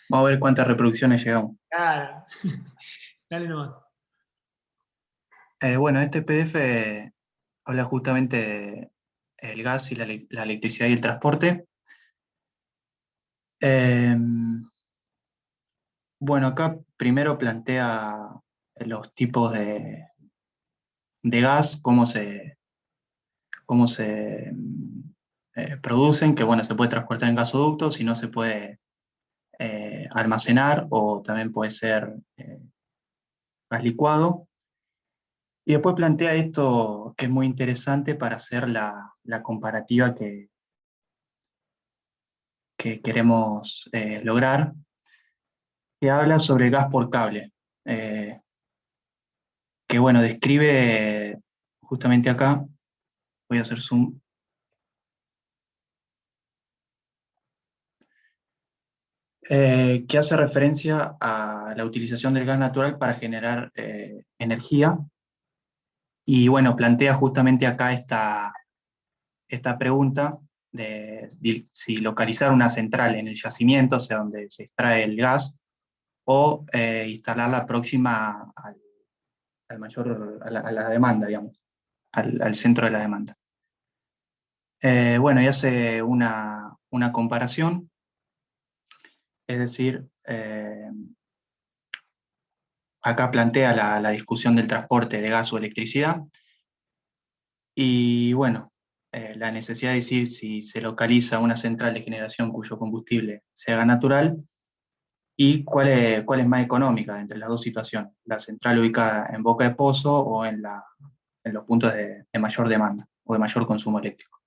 Vamos a ver cuántas reproducciones llegamos. Claro, dale nomás. Bueno, este PDF habla justamente del gas y la electricidad y el transporte. Eh, bueno, acá primero plantea los tipos de gas, cómo se producen, que bueno, se puede transportar en gasoductos y no se puede almacenar o también puede ser gas licuado. Y después plantea esto que es muy interesante para hacer la comparativa que queremos lograr, que habla sobre gas por cable, eh, que bueno, describe justamente acá, voy a hacer zoom, que hace referencia a la utilización del gas natural para generar energía. Y bueno, plantea justamente acá esta pregunta de si localizar una central en el yacimiento, o sea, donde se extrae el gas, o instalarla próxima al mayor, a la demanda, digamos, al centro de la demanda. Bueno, y hace una comparación, es decir, acá plantea la discusión del transporte de gas o electricidad, y bueno, la necesidad de decir si se localiza una central de generación cuyo combustible sea gas natural y cuál es más económica entre las dos situaciones, la central ubicada en boca de pozo o en los puntos de mayor demanda o de mayor consumo eléctrico.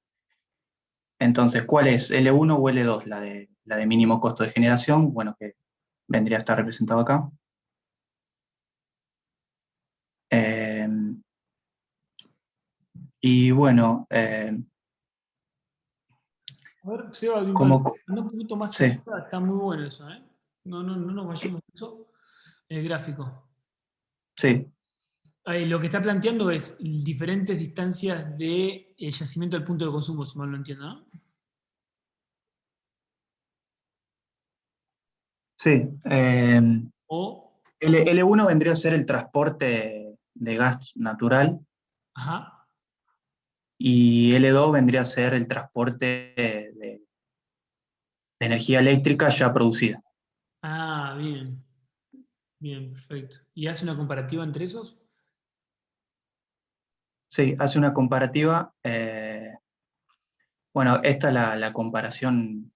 Entonces, ¿cuál es L1 o L2? La de mínimo costo de generación, bueno, que vendría a estar representado acá. Eh, y bueno, A ver, Seba, igual, como, anda un poquito más sí, arriba, está muy bueno eso, ¿eh? No nos vayamos mucho. El gráfico. sí, Ahí, lo que está planteando es diferentes distancias de yacimiento al punto de consumo, si mal no entiendo, ¿no? sí. O, L1 vendría a ser el transporte de gas natural ajá. y L2 vendría a ser el transporte de energía eléctrica ya producida. Ah, bien, bien, perfecto. ¿Y hace una comparativa entre esos? Sí, hace una comparativa. Bueno, esta es la comparación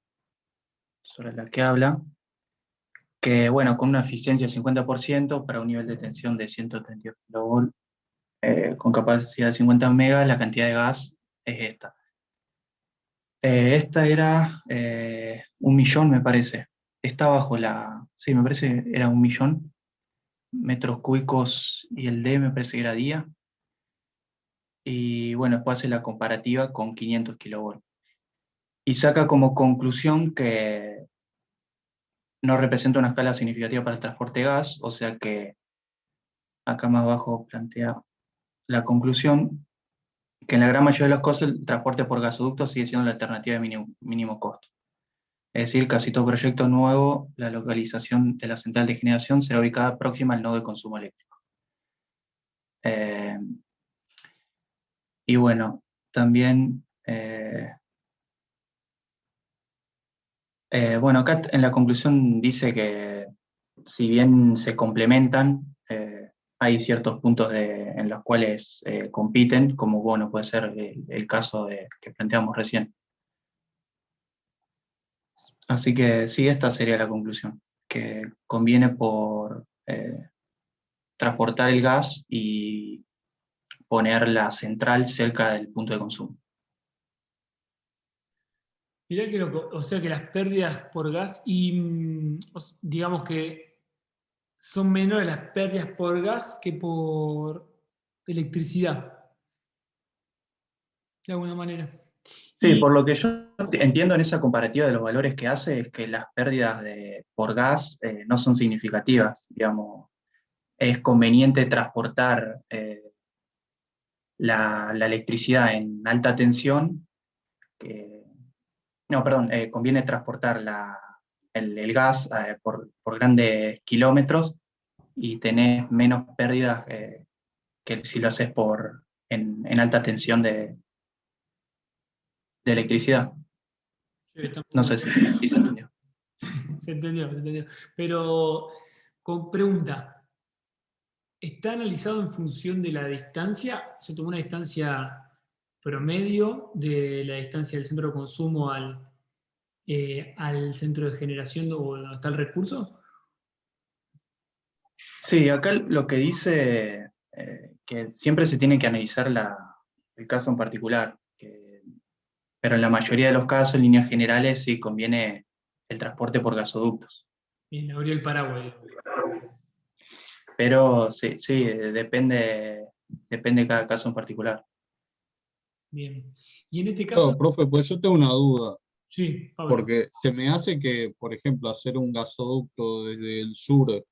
sobre la que habla, que bueno, con una eficiencia de 50% para un nivel de tensión de 132 kV, con capacidad de 50 megas, la cantidad de gas es esta. Esta era 1 millón, me parece. Está bajo sí, me parece que era 1 millón metros cúbicos y el D me parece que era día. Y bueno, después hace la comparativa con 500 kilovolts. Y saca como conclusión que no representa una escala significativa para el transporte de gas, o sea que acá más abajo plantea la conclusión, que en la gran mayoría de los casos el transporte por gasoducto sigue siendo la alternativa de mínimo costo. Es decir, casi todo proyecto nuevo, la localización de la central de generación será ubicada próxima al nodo de consumo eléctrico. Eh, y bueno, también, bueno, acá en la conclusión dice que si bien se complementan, hay ciertos puntos en los cuales compiten, como bueno, puede ser el caso que planteamos recién. Así que sí, esta sería la conclusión, que conviene por transportar el gas y poner la central cerca del punto de consumo. Mirá que loco, o sea que las pérdidas por gas y digamos que son menores las pérdidas por gas que por electricidad, de alguna manera. Sí, Y por lo que yo entiendo en esa comparativa de los valores que hace, es que las pérdidas por gas no son significativas, digamos. Es conveniente transportar la electricidad en alta tensión, no, perdón, conviene transportar el gas por grandes kilómetros y tenés menos pérdidas que si lo haces en alta tensión de electricidad. Sí, está muy No bueno. sé si se entendió. Se entendió, se entendió. Pero, con pregunta, ¿está analizado en función de la distancia? ¿Se tomó una distancia promedio de la distancia del centro de consumo al centro de generación o donde está el recurso? Sí, acá lo que dice que siempre se tiene que analizar el caso en particular, pero en la mayoría de los casos, en líneas generales, sí conviene el transporte por gasoductos. Bien, abrió el paraguas. Pero sí, sí, depende de cada caso en particular. Bien. Y en este caso, Claro, profe, pues yo tengo una duda, sí, Pablo. porque se me hace que, por ejemplo, hacer un gasoducto desde el sur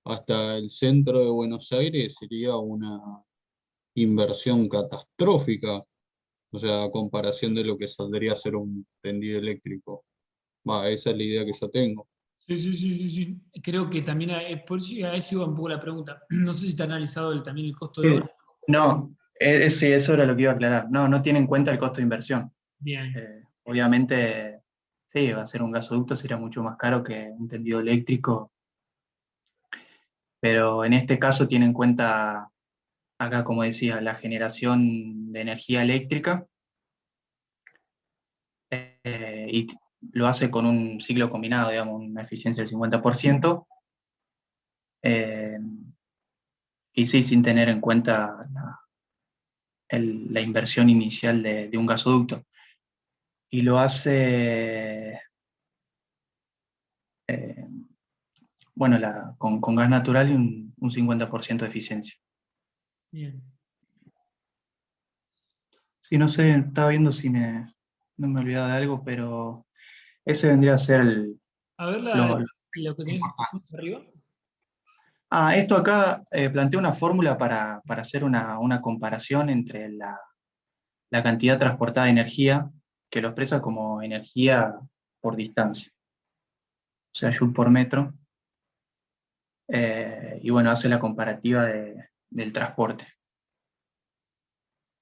hasta el centro de Buenos Aires sería una inversión catastrófica, o sea, a comparación de lo que saldría a ser un tendido eléctrico. Va, esa es la idea que yo tengo. Sí, sí, sí, sí, sí. Creo que también, por eso a eso iba un poco la pregunta. No sé si está analizado también el costo de obra. No, sí, eso era lo que iba a aclarar. No, no tiene en cuenta el costo de inversión. Bien, Obviamente, sí, va a ser un gasoducto, será mucho más caro que un tendido eléctrico, pero en este caso tiene en cuenta, acá como decía, la generación de energía eléctrica y lo hace con un ciclo combinado, digamos, una eficiencia del 50%, eh, y sí, sin tener en cuenta la inversión inicial de un gasoducto. Y lo hace, eh, bueno, con gas natural y un 50% de eficiencia. bien. Sí, no sé, estaba viendo si no me olvidaba de algo, pero ese vendría a ser A ver lo lo que tenés importante. arriba. Esto acá plantea una fórmula para hacer una comparación entre la cantidad transportada de energía, que lo expresa como energía por distancia, o sea, joule por metro, y bueno, hace la comparativa del transporte.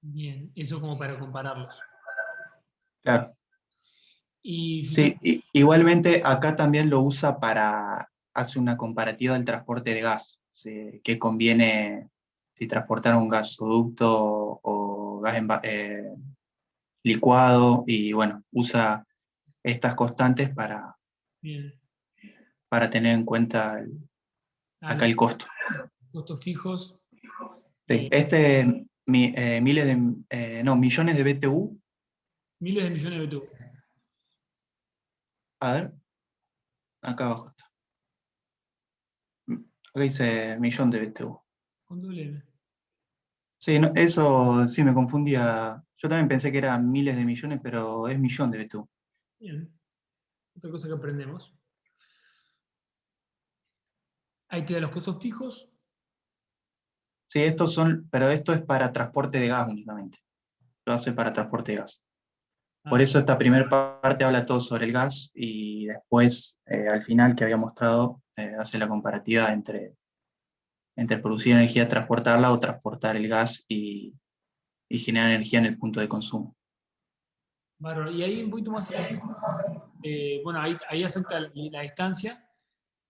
Bien, eso como para compararlos. Claro. Y Sí, fíjate, igualmente acá también lo usa hace una comparativa del transporte de gas, sí, que conviene si transportar un gasoducto o gas licuado, y bueno, usa estas constantes bien, para tener en cuenta los acá el costo. costos fijos, Sí, eh, no, millones de BTU, miles de millones de BTU. a ver, acá abajo está. Acá dice millón de BTU. Con doble M. Sí, eso sí me confundía. Yo también pensé que eran miles de millones, pero es millón de BTU. Bien, otra cosa que aprendemos. Ahí te da los costos fijos. Sí, pero esto es para transporte de gas únicamente. Lo hace para transporte de gas. Por Ah, eso esta primera parte habla todo sobre el gas y después, al final que había mostrado, hace la comparativa entre producir energía, transportarla o transportar el gas y generar energía en el punto de consumo. bárbaro. Y ahí un poquito más adelante, bueno, ahí afecta la distancia,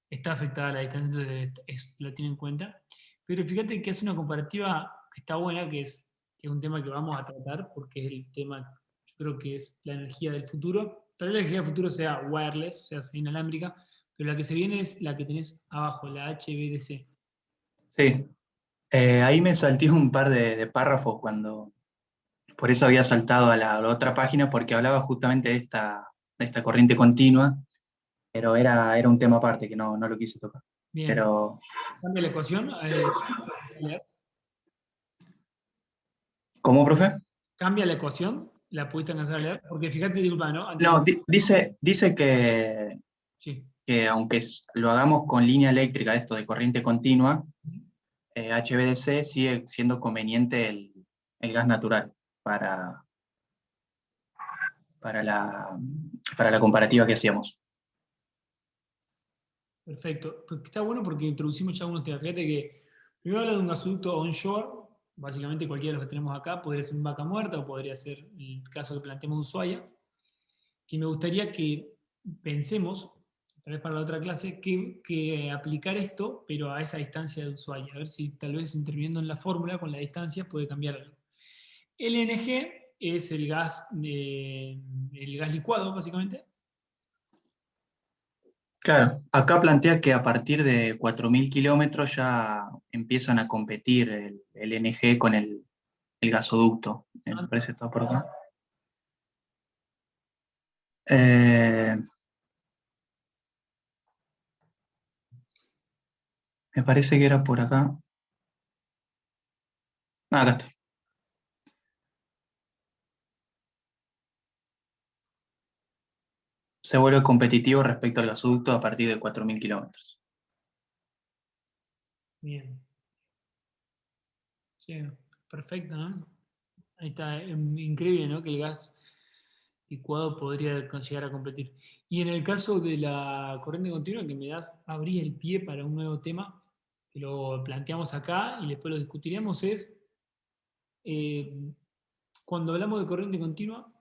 está afectada la distancia, entonces la tiene en cuenta. Pero fíjate que hace una comparativa que está buena, que es un tema que vamos a tratar, porque es el tema, yo creo que es la energía del futuro. Tal vez la energía del futuro sea wireless, o sea, sea inalámbrica, pero la que se viene es la que tenés abajo, la HVDC. Sí, ahí me salté un par de párrafos por eso había saltado a la otra página, porque hablaba justamente de esta corriente continua, pero era un tema aparte que no lo quise tocar. Bien, Pero, cambia la ecuación. ¿cómo, profe? Cambia la ecuación, la pudiste alcanzar a leer, porque fíjate, disculpa, ¿no? No, dice Sí. que aunque lo hagamos con línea eléctrica, esto de corriente continua, HVDC sigue siendo conveniente el gas natural para, para la, para la comparativa que hacíamos. Perfecto. Pues está bueno porque introducimos ya unos temas. Fíjate que primero habla de un gasoducto onshore, básicamente cualquiera de los que tenemos acá, podría ser un Vaca Muerta o podría ser el caso que planteamos de Ushuaia, que me gustaría que pensemos, tal vez para la otra clase, que aplicar esto, pero a esa distancia de Ushuaia, a ver si tal vez interviniendo en la fórmula con la distancia puede cambiar algo. LNG es el gas licuado, básicamente. Claro, acá plantea que a partir de 4.000 kilómetros ya empiezan a competir el NG con el gasoducto. Me parece que está por acá. Me parece que era por acá. Ah, acá está. Se vuelve competitivo respecto al gasoducto a partir de 4.000 kilómetros. Bien. Sí, perfecto, ¿no? Ahí está, increíble, ¿no? Que el gas licuado podría llegar a competir. Y en el caso de la corriente continua, que me das, abrí el pie para un nuevo tema, que lo planteamos acá y después lo discutiremos, es eh, cuando hablamos de corriente continua,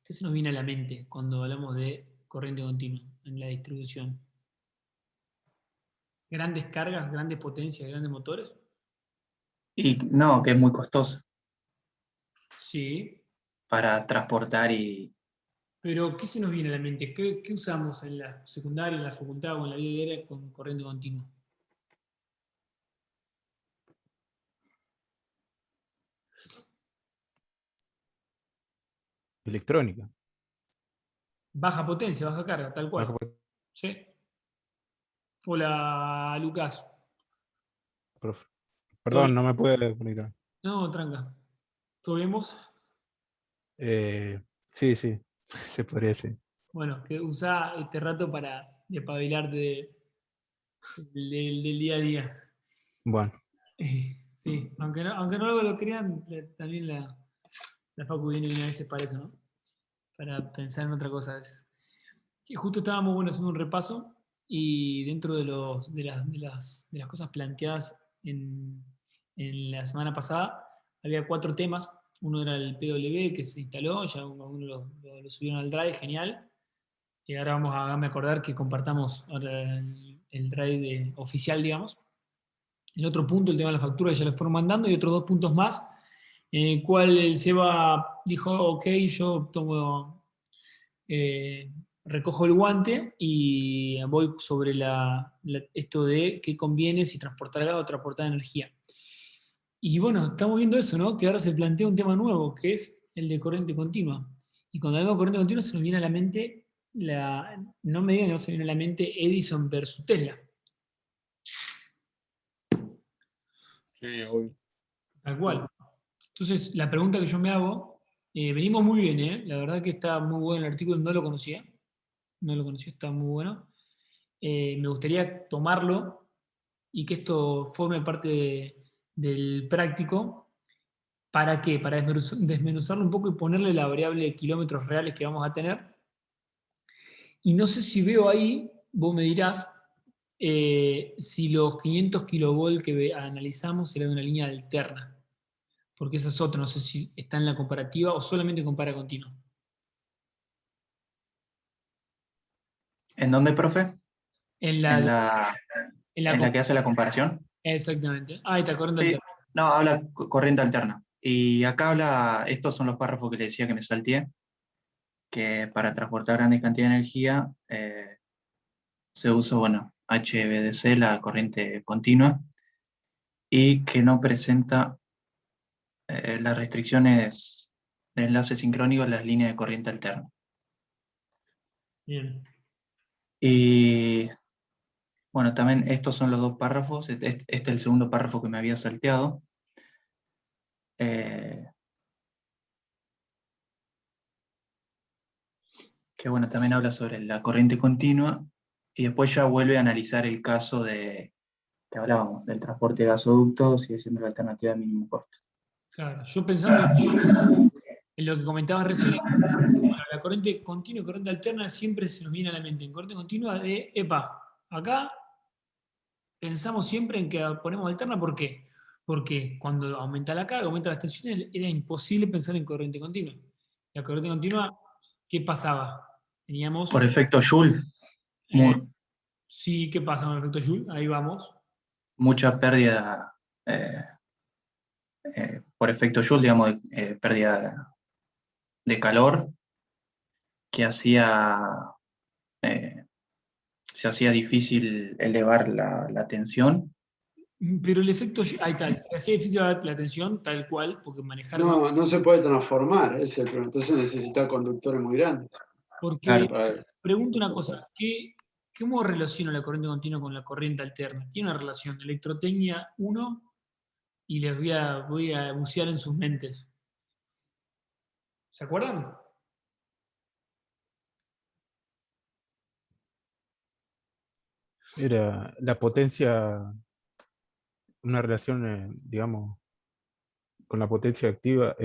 ¿qué se nos viene a la mente cuando hablamos de corriente continua en la distribución? ¿Grandes cargas, grandes potencias, grandes motores? Y no, que es muy costoso Sí, para transportar y... pero ¿qué se nos viene a la mente? ¿Qué usamos en la secundaria, en la facultad o en la vida diaria con corriente continua? Electrónica. Baja potencia, baja carga, tal cual. ¿Sí? Hola, Lucas. Profe. ¿Todo Perdón, bien? no me puede conectar. No, tranca. ¿Todo bien vos? Sí, sí, se podría decir. Bueno, que usá este rato para despabilarte del día a día. Bueno, Sí, aunque no lo crean, también la Facu viene bien a veces para eso, ¿no? Para pensar en otra cosa a veces. Y justo estábamos bueno, haciendo un repaso y dentro de las cosas planteadas en la semana pasada había 4 temas. Uno era el PW que se instaló, ya uno lo subieron al Drive, genial. Y ahora vamos a hacerme acordar que compartamos ahora el Drive oficial, digamos. El otro punto, el tema de la factura, ya lo fueron mandando, y otros 2 puntos más, en el cual el Seba dijo, ok, yo tomo, recojo el guante y voy sobre esto de qué conviene, si transportar gas o transportar energía. Y bueno, estamos viendo eso, ¿no? Que ahora se plantea un tema nuevo, que es el de corriente continua. Y cuando hablamos de corriente continua se nos viene a la mente, no me digan que no se viene a la mente Edison versus Tesla. Sí, obvio. Tal cual. Entonces, la pregunta que yo me hago, venimos muy bien, ¿eh? La verdad que está muy bueno el artículo, no lo conocía, está muy bueno. Me gustaría tomarlo y que esto forme parte del práctico. ¿Para qué? Para desmenuzarlo un poco y ponerle la variable de kilómetros reales que vamos a tener. Y no sé si veo ahí, vos me dirás, si los 500 kilovolt que analizamos será de una línea alterna. Porque esa es otra, no sé si está en la comparativa o solamente compara continuo. ¿En dónde, profe? En ¿En la, la, en la en la que hace la comparación? exactamente. Ahí está, corriente Sí, alterna. no, habla corriente alterna. Y acá habla, estos son los párrafos que le decía que me salteé, que para transportar grandes cantidades de energía se usa, bueno, HVDC, la corriente continua, y que no presenta las restricciones de enlace sincrónico en las líneas de corriente alterna. Bien. Y bueno, también estos son los 2 párrafos, este es el segundo párrafo que me había salteado. Que bueno, también habla sobre la corriente continua, y después ya vuelve a analizar el caso que hablábamos, del transporte de gasoductos, sigue siendo la alternativa de mínimo costo. Claro, yo pensando en lo que comentabas recién, la corriente continua y corriente alterna siempre se nos viene a la mente. En corriente continua de, epa, acá pensamos siempre en que ponemos alterna, ¿por qué? Porque cuando aumenta la carga, aumenta las tensiones, era imposible pensar en corriente continua. La corriente continua, ¿qué pasaba? Teníamos, Por efecto Joule, eh, mu- sí, ¿qué pasa con el efecto Joule? Ahí vamos. mucha pérdida, por efecto Joule, digamos, pérdida de calor que eh, se hacía difícil elevar la tensión. Pero el efecto, ahí tal, se hacía difícil la tensión, tal cual, porque manejarlo, No, no se puede transformar, ese es el problema. Entonces necesita conductores muy grandes. porque, Claro. Para- pregunto una cosa, ¿cómo relaciona la corriente continua con la corriente alterna? Tiene una relación, electrotecnia 1, y les voy a bucear en sus mentes. ¿Se acuerdan? Era la potencia, una relación, digamos, con la potencia activa.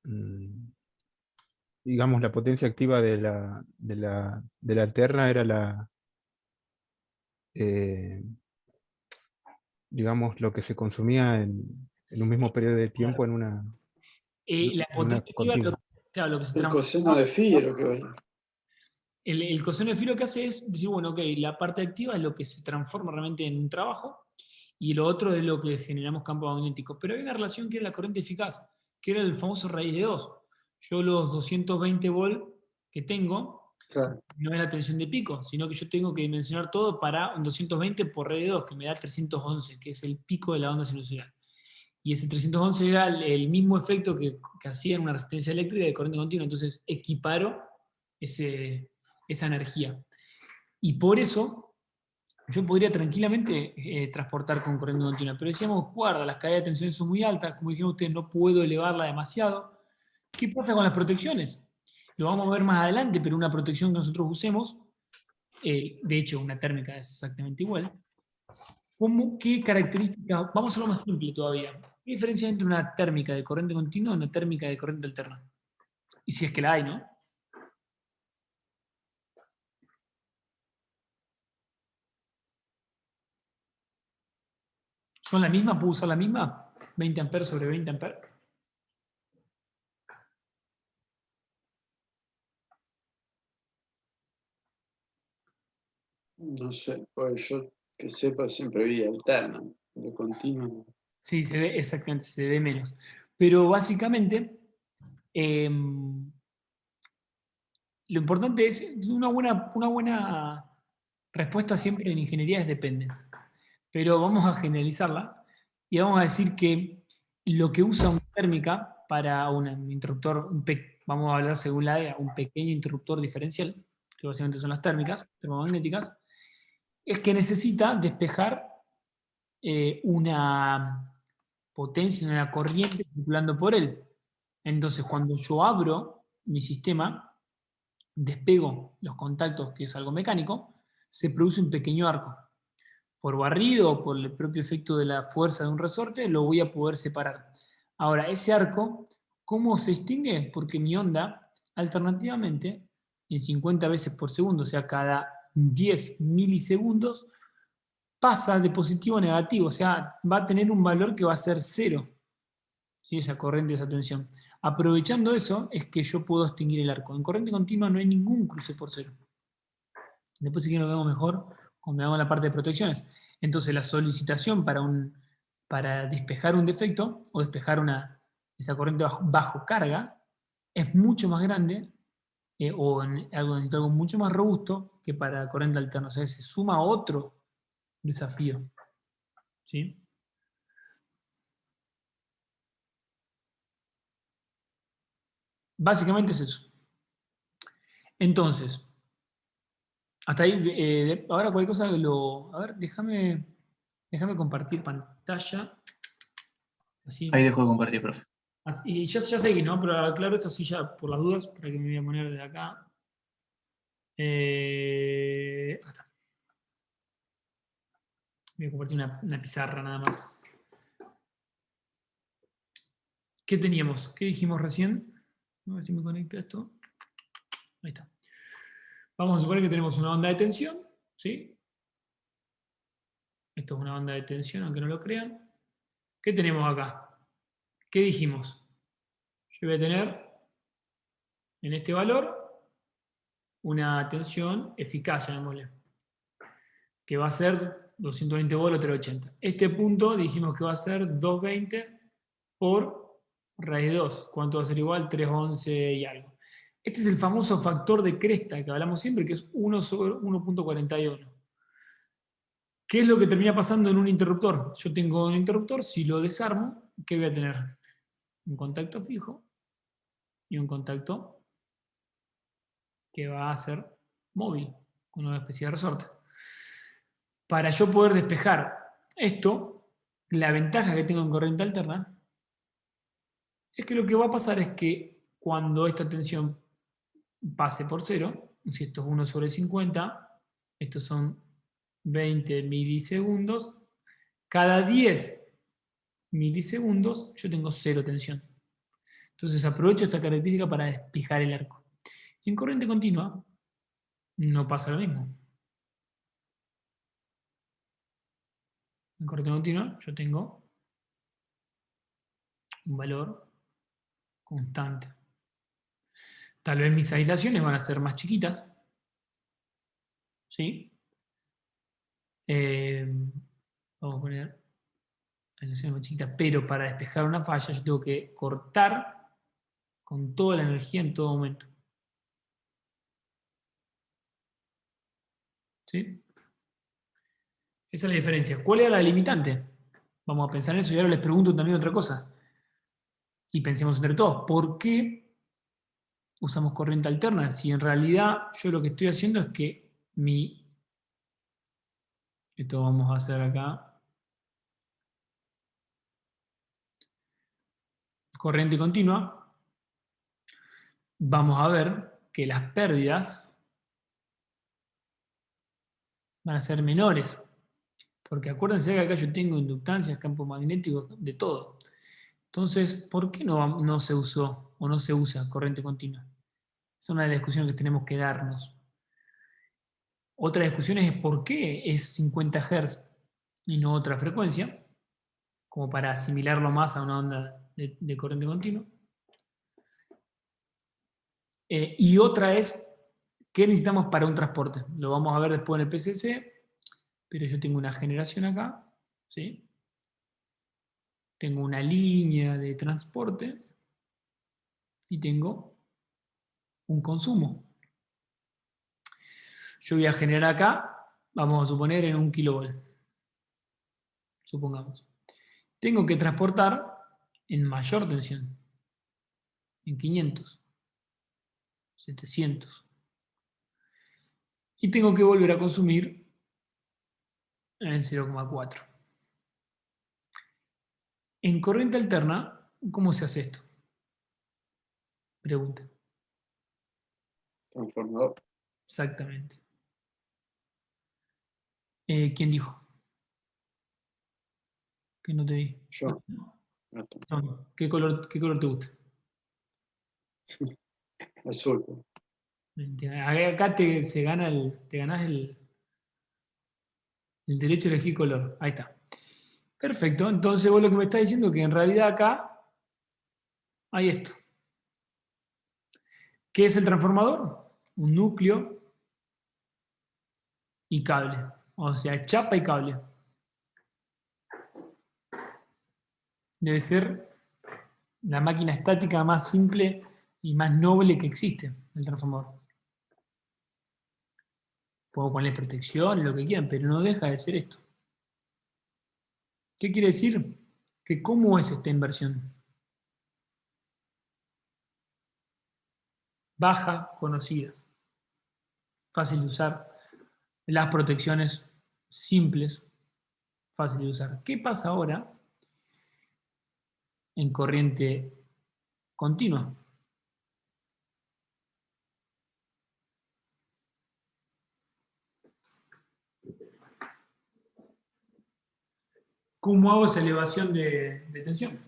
Mm, digamos, la potencia activa de la alterna era eh, digamos, lo que se consumía en un mismo periodo de tiempo Claro. en una, La en una potencia activa, continua. claro, lo que se El transforma. coseno de Figaro que vale. El coseno de Figaro lo que hace es decir, bueno, ok, la parte activa es lo que se transforma realmente en un trabajo y lo otro es lo que generamos campos magnéticos. Pero hay una relación que era la corriente eficaz, que era el famoso raíz de 2. Yo los 220 volt que tengo Claro. no es la tensión de pico, sino que yo tengo que dimensionar todo para un 220 por raíz de 2, que me da 311, que es el pico de la onda sinusoidal. Y ese 311 era el mismo efecto que hacía en una resistencia eléctrica de corriente continua. Entonces equiparo esa energía. Y por eso yo podría tranquilamente transportar con corriente continua. Pero decíamos, guarda, las caídas de tensión son muy altas, como dijeron ustedes, no puedo elevarla demasiado. ¿Qué pasa con las protecciones? Lo vamos a ver más adelante, pero una protección que nosotros usemos, de hecho una térmica es exactamente igual. ¿Qué características? Vamos a lo más simple todavía. ¿Qué diferencia hay entre una térmica de corriente continua y una térmica de corriente alterna? Y si es que la hay, ¿no? ¿Son la misma? ¿Puedo usar la misma? 20 amperes sobre 20 amperes. No sé, pues yo que sepa siempre vi alterna, de continuo. Sí, se ve exactamente, se ve menos. Pero básicamente, lo importante es, una buena respuesta siempre en ingeniería es depende. Pero vamos a generalizarla y vamos a decir que lo que usa una térmica para un interruptor, vamos a hablar según la EA, un pequeño interruptor diferencial, que básicamente son las térmicas, termomagnéticas, es que necesita despejar una potencia, una corriente circulando por él. Entonces, cuando yo abro mi sistema, despego los contactos, que es algo mecánico, se produce un pequeño arco. Por barrido o por el propio efecto de la fuerza de un resorte, lo voy a poder separar. Ahora, ese arco, ¿cómo se extingue? Porque mi onda, alternativamente, en 50 veces por segundo, o sea, cada 10 milisegundos, pasa de positivo a negativo, o sea, va a tener un valor que va a ser cero, ¿sí? Esa corriente, esa tensión. Aprovechando eso, es que yo puedo extinguir el arco. En corriente continua no hay ningún cruce por cero. Después si quieren lo vemos mejor cuando veamos la parte de protecciones. Entonces la solicitación para despejar un defecto o despejar esa corriente bajo carga es mucho más grande o necesita algo mucho más robusto que para corriente alterna. O sea, se suma otro desafío. ¿Sí? Básicamente es eso. Entonces, hasta ahí, ahora cualquier cosa a ver, déjame compartir pantalla. Ahí Así. dejo de compartir, profe. Y ya seguí, ¿no? Pero aclaro esto así ya por las dudas, para que me voy a poner de acá. Acá está. Voy a compartir una pizarra nada más. ¿Qué teníamos? ¿Qué dijimos recién? A ver si me conecta esto. Ahí está. Vamos a suponer que tenemos una onda de tensión, ¿sí? Esto es una onda de tensión, aunque no lo crean. ¿Qué tenemos acá? ¿Qué dijimos? Yo voy a tener en este valor una tensión eficaz, llamémosle, que va a ser 220 volts 380. Este punto dijimos que va a ser 220 por raíz de 2. ¿Cuánto va a ser igual? 311 y algo. Este es el famoso factor de cresta que hablamos siempre, que es 1 sobre 1.41. ¿Qué es lo que termina pasando en un interruptor? Yo tengo un interruptor, si lo desarmo, ¿qué voy a tener? Un contacto fijo y un contacto que va a ser móvil, con una especie de resorte. Para yo poder despejar esto, la ventaja que tengo en corriente alterna es que lo que va a pasar es que cuando esta tensión pase por 0, si esto es 1 sobre 50, estos son 20 milisegundos, cada 10 milisegundos yo tengo 0 tensión. Entonces aprovecho esta característica para despejar el arco. Y en corriente continua no pasa lo mismo. En corriente continua yo tengo un valor constante. Tal vez mis aislaciones van a ser más chiquitas. ¿Sí? Vamos a poner aislaciones más chiquitas. Pero para despejar una falla yo tengo que cortar con toda la energía en todo momento. ¿Sí? Esa es la diferencia. ¿Cuál era la limitante? Vamos a pensar en eso y ahora les pregunto también otra cosa. Y pensemos entre todos, ¿por qué usamos corriente alterna? Si en realidad yo lo que estoy haciendo es que esto vamos a hacer acá, corriente continua, vamos a ver que las pérdidas van a ser menores. Porque acuérdense que acá yo tengo inductancias, campos magnéticos, de todo. Entonces, ¿por qué no se usó o no se usa corriente continua? Es una de las discusiones que tenemos que darnos. Otra discusión es por qué es 50 Hz y no otra frecuencia, como para asimilarlo más a una onda de corriente continua. Y otra es, ¿qué necesitamos para un transporte? Lo vamos a ver después en el PCC, pero yo tengo una generación acá, ¿sí? Tengo una línea de transporte y tengo un consumo. Yo voy a generar acá, vamos a suponer en 1 kilovolt, supongamos. Tengo que transportar en mayor tensión, en 500, 700. Y tengo que volver a consumir en 0,4. En corriente alterna, ¿cómo se hace esto? Pregunta. Transformador. Exactamente. ¿Quién dijo? Que no te vi. Yo. No, ¿qué color te gusta? Azul. Acá te ganás el derecho a elegir color. Ahí está. Perfecto. Entonces vos lo que me estás diciendo es que en realidad acá hay esto. ¿Qué es el transformador? Un núcleo y cable. O sea, chapa y cable. Debe ser la máquina estática más simple y más noble que existe, el transformador. Puedo ponerle protección, lo que quieran, pero no deja de ser esto. ¿Qué quiere decir? Que ¿cómo es esta inversión? Baja, conocida. Fácil de usar. Las protecciones simples, fácil de usar. ¿Qué pasa ahora en corriente continua? ¿Cómo hago esa elevación de tensión?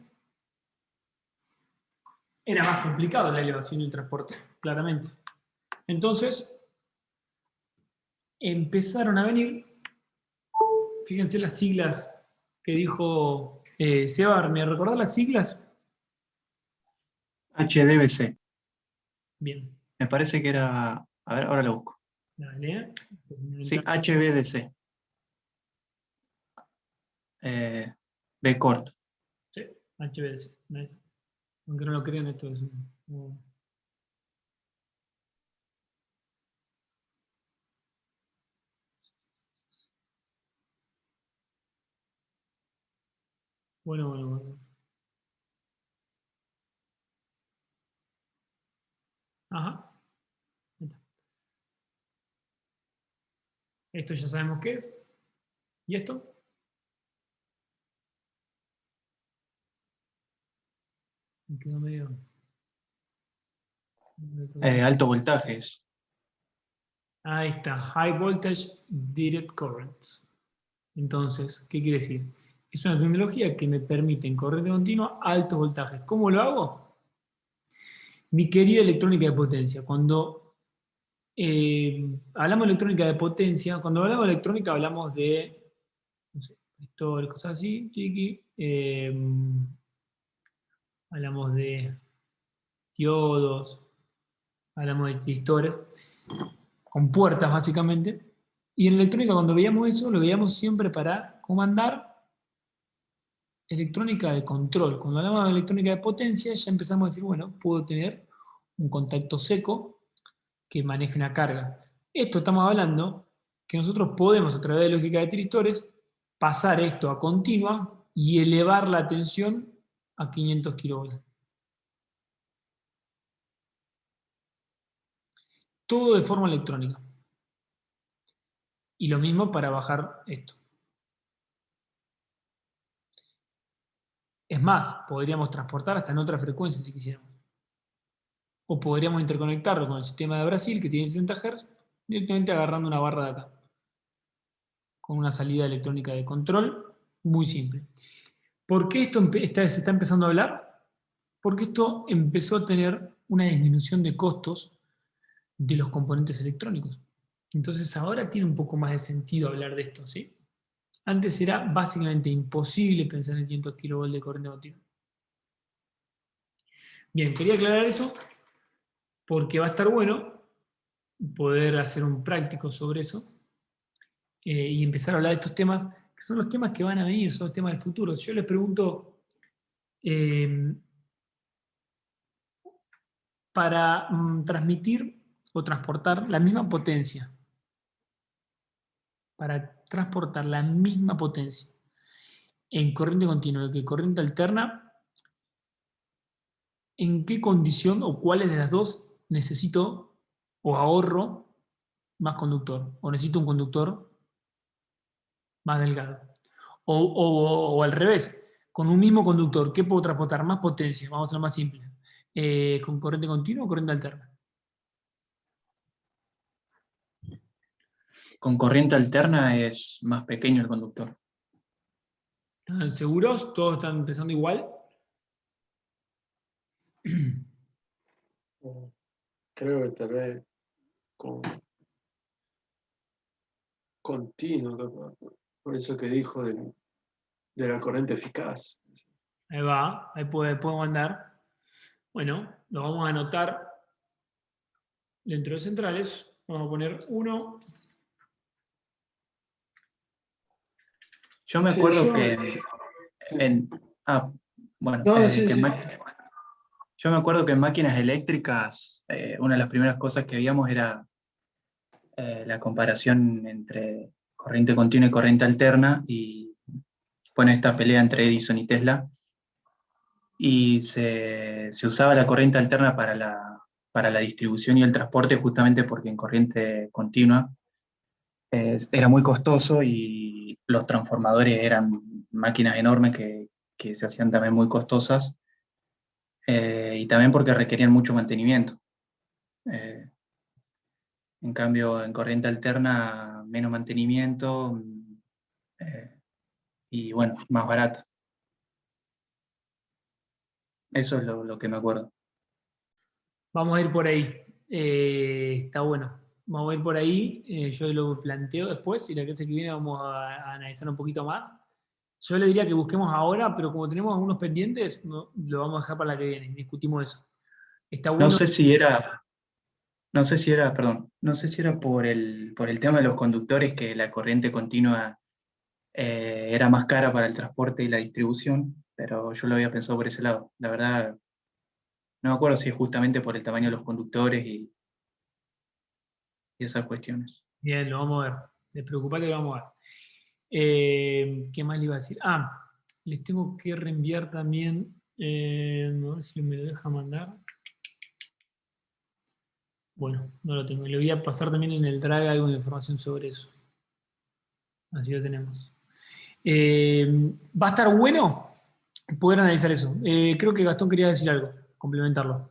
Era más complicado la elevación del transporte, claramente. Entonces, empezaron a venir, fíjense las siglas que dijo Seba, ¿me recordás las siglas? HDBC. Bien, Me parece que era. A ver, ahora lo busco. dale. Sí, HBDC. B corto. Sí, HBS. Aunque no lo crean, esto es un... Bueno. Ajá. Ahí está. Esto ya sabemos qué es. ¿Y esto? Me quedó medio... Alto voltajes. Ahí está. High Voltage Direct Current. Entonces, ¿qué quiere decir? Es una tecnología que me permite en corriente continua altos voltajes. ¿Cómo lo hago? Mi querida electrónica de potencia. Cuando hablamos de electrónica de potencia, cuando hablamos de electrónica hablamos de, no sé, historias, cosas así, hablamos de diodos, hablamos de tristores, con puertas básicamente. Y en electrónica cuando veíamos eso, lo veíamos siempre para comandar electrónica de control. Cuando hablamos de electrónica de potencia, ya empezamos a decir, bueno, puedo tener un contacto seco que maneje una carga. Esto estamos hablando que nosotros podemos, a través de lógica de tristores, pasar esto a continua y elevar la tensión a 500 kilovolts. Todo de forma electrónica. Y lo mismo para bajar esto. Es más, podríamos transportar hasta en otra frecuencia si quisiéramos. O podríamos interconectarlo con el sistema de Brasil, que tiene 60 Hz, directamente agarrando una barra de acá. Con una salida electrónica de control muy simple. ¿Por qué esto se está empezando a hablar? Porque esto empezó a tener una disminución de costos de los componentes electrónicos. Entonces ahora tiene un poco más de sentido hablar de esto, ¿sí? Antes era básicamente imposible pensar en 500 kV de corriente continua. Bien, quería aclarar eso porque va a estar bueno poder hacer un práctico sobre eso y empezar a hablar de estos temas, que son los temas que van a venir, son los temas del futuro. Si yo les pregunto, para transmitir o transportar la misma potencia, en corriente continua que corriente alterna, ¿en qué condición o cuáles de las dos necesito o ahorro más conductor? ¿O necesito un conductor más delgado? O al revés, con un mismo conductor, ¿qué puedo transportar? Más potencia, vamos a ser más simple. ¿Con corriente continua o corriente alterna? Con corriente alterna es más pequeño el conductor. ¿Están seguros? ¿Todos están pensando igual? Creo que tal vez con continuo, por eso que dijo de la corriente eficaz. Ahí va, ahí puedo andar. Bueno, lo vamos a anotar dentro de centrales. Vamos a poner 1. Yo me Sí, acuerdo que bueno, No, sí, sí. yo me acuerdo que en máquinas eléctricas, una de las primeras cosas que veíamos era la comparación entre corriente continua y corriente alterna, y bueno, esta pelea entre Edison y Tesla, y se usaba la corriente alterna para la distribución y el transporte, justamente porque en corriente continua era muy costoso y los transformadores eran máquinas enormes que se hacían también muy costosas, y también porque requerían mucho mantenimiento. Eh, en cambio, en corriente alterna, menos mantenimiento, eh, y bueno, más barata. Eso es lo que me acuerdo. Vamos a ir por ahí. Está bueno. Vamos a ir por ahí, yo lo planteo después y la clase que viene vamos a analizar un poquito más. Yo le diría que busquemos ahora, pero como tenemos algunos pendientes, lo vamos a dejar para la que viene, discutimos eso. Está No bueno. sé si era, perdón, no sé si era por el tema de los conductores que la corriente continua era más cara para el transporte y la distribución, pero yo lo había pensado por ese lado. La verdad, no me acuerdo si es justamente por el tamaño de los conductores y esas cuestiones. Bien, lo vamos a ver. Despreocupate que lo vamos a ver. ¿Qué más le iba a decir? Les tengo que reenviar también, a ver si me lo deja mandar. Bueno, no lo tengo. Le voy a pasar también en el Drive algo de información sobre eso. Así lo tenemos. Va a estar bueno poder analizar eso. Creo que Gastón quería decir algo, complementarlo.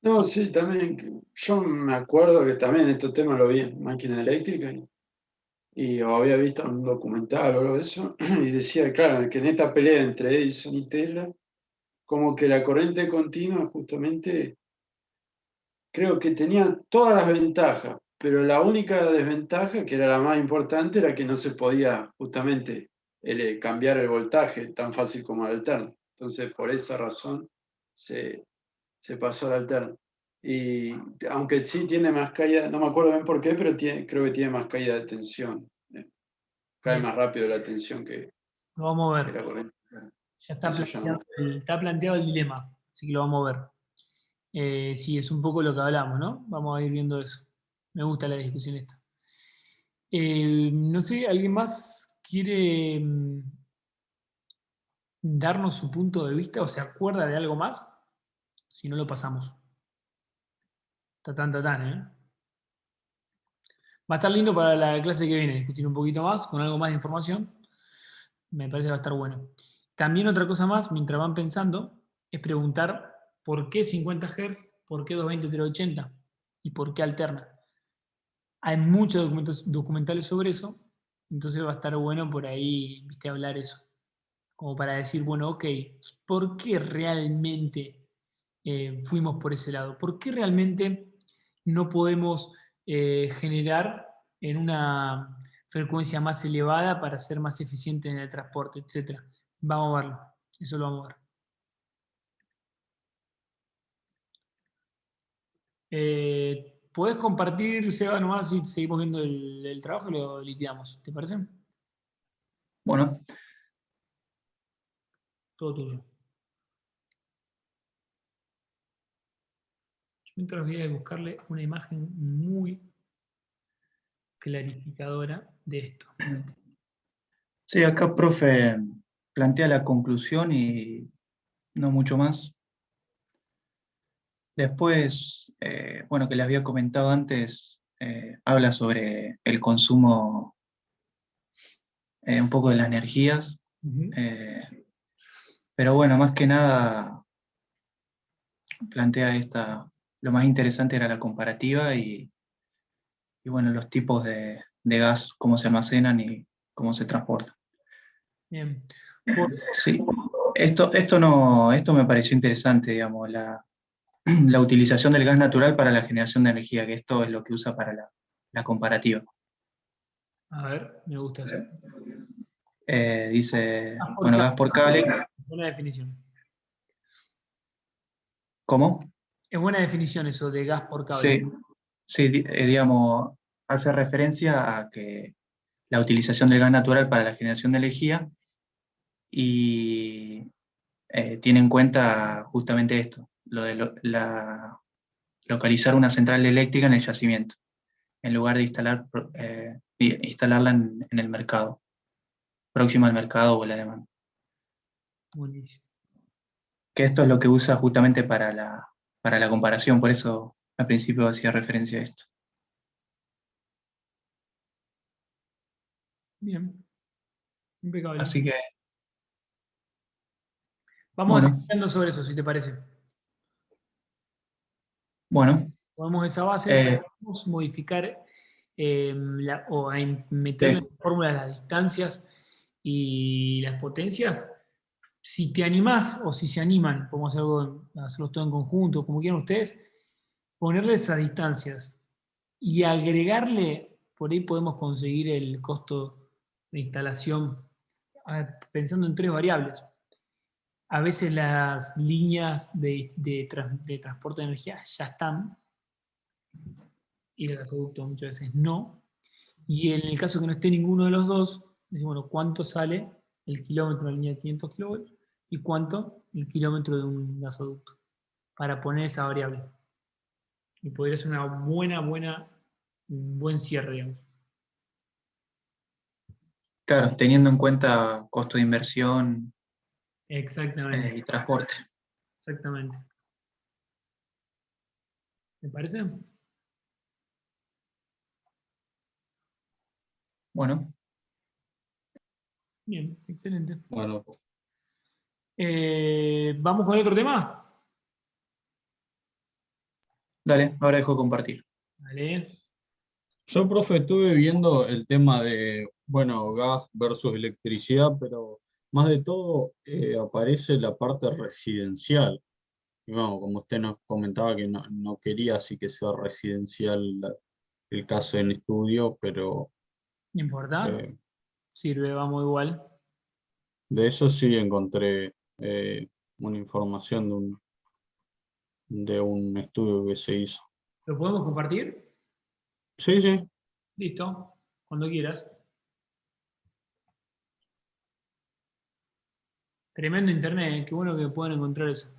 No, sí, también. Yo me acuerdo que también estos temas lo vi en máquina eléctrica y había visto un documental o algo de eso, y decía, claro, que en esta pelea entre Edison y Tesla, como que la corriente continua justamente creo que tenía todas las ventajas, pero la única desventaja, que era la más importante, era que no se podía justamente cambiar el voltaje tan fácil como el alterno. Entonces, por esa razón se pasó al alterno. Y aunque sí tiene más caída, no me acuerdo bien por qué, pero creo que tiene más caída de tensión. Cae Bien, más rápido la tensión lo vamos a que ver. la corriente. Ya Eso llama. está planteado el dilema, así que lo vamos a ver. Sí, es un poco lo que hablamos, ¿no? Vamos a ir viendo eso. Me gusta la discusión esta. No sé, ¿alguien más quiere darnos su punto de vista o se acuerda de algo más? Si no, lo pasamos. Tatán, ¿eh? Va a estar lindo para la clase que viene, discutir un poquito más, con algo más de información. Me parece que va a estar bueno. También otra cosa más, mientras van pensando, es preguntar por qué 50 Hz, por qué 220-380 y por qué alterna. Hay muchos documentales sobre eso, entonces va a estar bueno por ahí, viste, hablar eso. Como para decir, bueno, ok, ¿por qué realmente fuimos por ese lado? ¿Por qué realmente no podemos generar en una frecuencia más elevada para ser más eficientes en el transporte, etcétera? Vamos a verlo, eso lo vamos a ver. ¿Podés compartir, Seba, nomás si seguimos viendo el trabajo y lo liquidamos? ¿Te parece? Bueno, Todo tuyo. Yo mientras voy a buscarle una imagen muy clarificadora de esto. sí, acá, profe, plantea la conclusión y no mucho más. Después, bueno, que les había comentado antes, habla sobre el consumo un poco de las energías, Ujú. pero bueno, más que nada plantea lo más interesante era la comparativa y bueno, los tipos de gas, cómo se almacenan y cómo se transportan. Bien. Sí, esto me pareció interesante, digamos, la utilización del gas natural para la generación de energía, que esto es lo que usa para la comparativa. A ver, me gusta eso. Dice, Gas por bueno, cable. gas por cable, Buena definición. ¿cómo? Es buena definición eso de gas por cable. Sí, sí, digamos, hace referencia a que la utilización del gas natural para la generación de energía y tiene en cuenta justamente esto, lo de localizar una central eléctrica en el yacimiento, en lugar de instalarla en el mercado, próxima al mercado o la demanda. Buenísimo. Que esto es lo que usa justamente para la comparación, por eso al principio hacía referencia a esto. Bien. Impecable. Así que, Vamos a seguir bueno, hablando sobre eso, si te parece. bueno, Podemos esa base, eh, podemos modificar meterle sí, en la fórmula las distancias y las potencias. si te animás o si se animan, podemos hacerlo todo en conjunto, como quieran ustedes, ponerle esas distancias y agregarle, por ahí podemos conseguir el costo de instalación pensando en 3 variables. A veces las líneas de transporte de energía ya están, y el gasoducto muchas veces no. Y en el caso que no esté ninguno de los dos, decimos, bueno, ¿cuánto sale el kilómetro de una línea de 500 kilovolts y cuánto el kilómetro de un gasoducto? Para poner esa variable. Y podría ser un buen cierre, digamos. Claro, teniendo en cuenta costo de inversión Exactamente, y transporte. exactamente. ¿Me parece? Bueno, Bien, excelente. Bueno, ¿Vamos con el otro tema? dale, ahora dejo compartir. Vale. yo, profe, estuve viendo el tema de, bueno, gas versus electricidad, pero más de todo aparece la parte residencial. Y bueno, como usted nos comentaba que no quería así que sea residencial el caso en estudio, pero No importa. eh, Sirve, vamos igual. de eso sí encontré una información de un estudio que se hizo. ¿Lo podemos compartir? Sí, sí. Listo. Cuando quieras. Tremendo internet, qué bueno que puedan encontrar eso.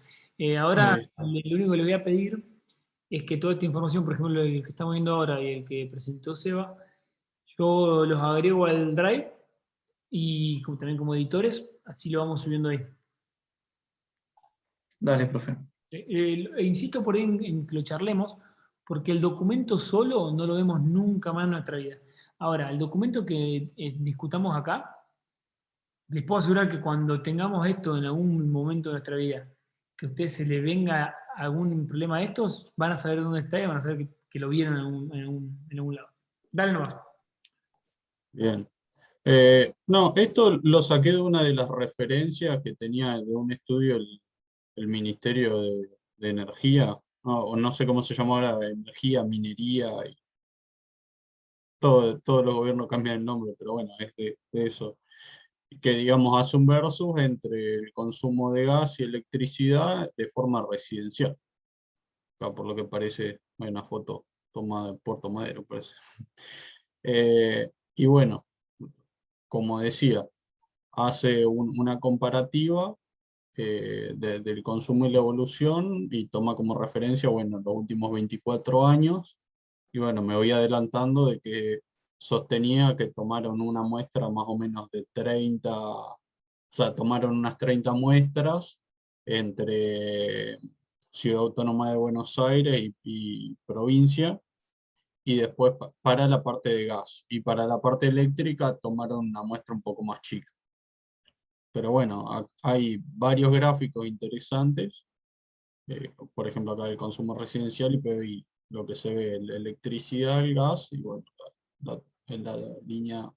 Ahora, Ahí está. lo único que le voy a pedir es que toda esta información, por ejemplo, el que estamos viendo ahora y el que presentó Seba, yo los agrego al Drive y también como editores, así lo vamos subiendo ahí. Dale, profe. Insisto por ahí en que lo charlemos, porque el documento solo no lo vemos nunca más en nuestra vida. Ahora, el documento que discutamos acá, les puedo asegurar que cuando tengamos esto en algún momento de nuestra vida, que a usted se le venga algún problema de estos, van a saber dónde está y van a saber que lo vieron en algún lado. Dale nomás. Bien. No, esto lo saqué de una de las referencias que tenía de un estudio el Ministerio de Energía, o no sé cómo se llama ahora, Energía, Minería, y todos los gobiernos cambian el nombre, pero bueno, es de eso. Que digamos hace un versus entre el consumo de gas y electricidad de forma residencial. Acá por lo que parece hay una foto tomada de Puerto Madero, parece. Y bueno, como decía, hace una comparativa del consumo y la evolución y toma como referencia, bueno, los últimos 24 años. Y bueno, me voy adelantando de que sostenía que tomaron una muestra más o menos de 30, o sea, tomaron unas 30 muestras entre Ciudad Autónoma de Buenos Aires y provincia, y después para la parte de gas. Y para la parte eléctrica tomaron una muestra un poco más chica. Pero bueno, hay varios gráficos interesantes. Por ejemplo, acá el consumo residencial y PBI, lo que se ve, la electricidad, el gas y bueno, en la línea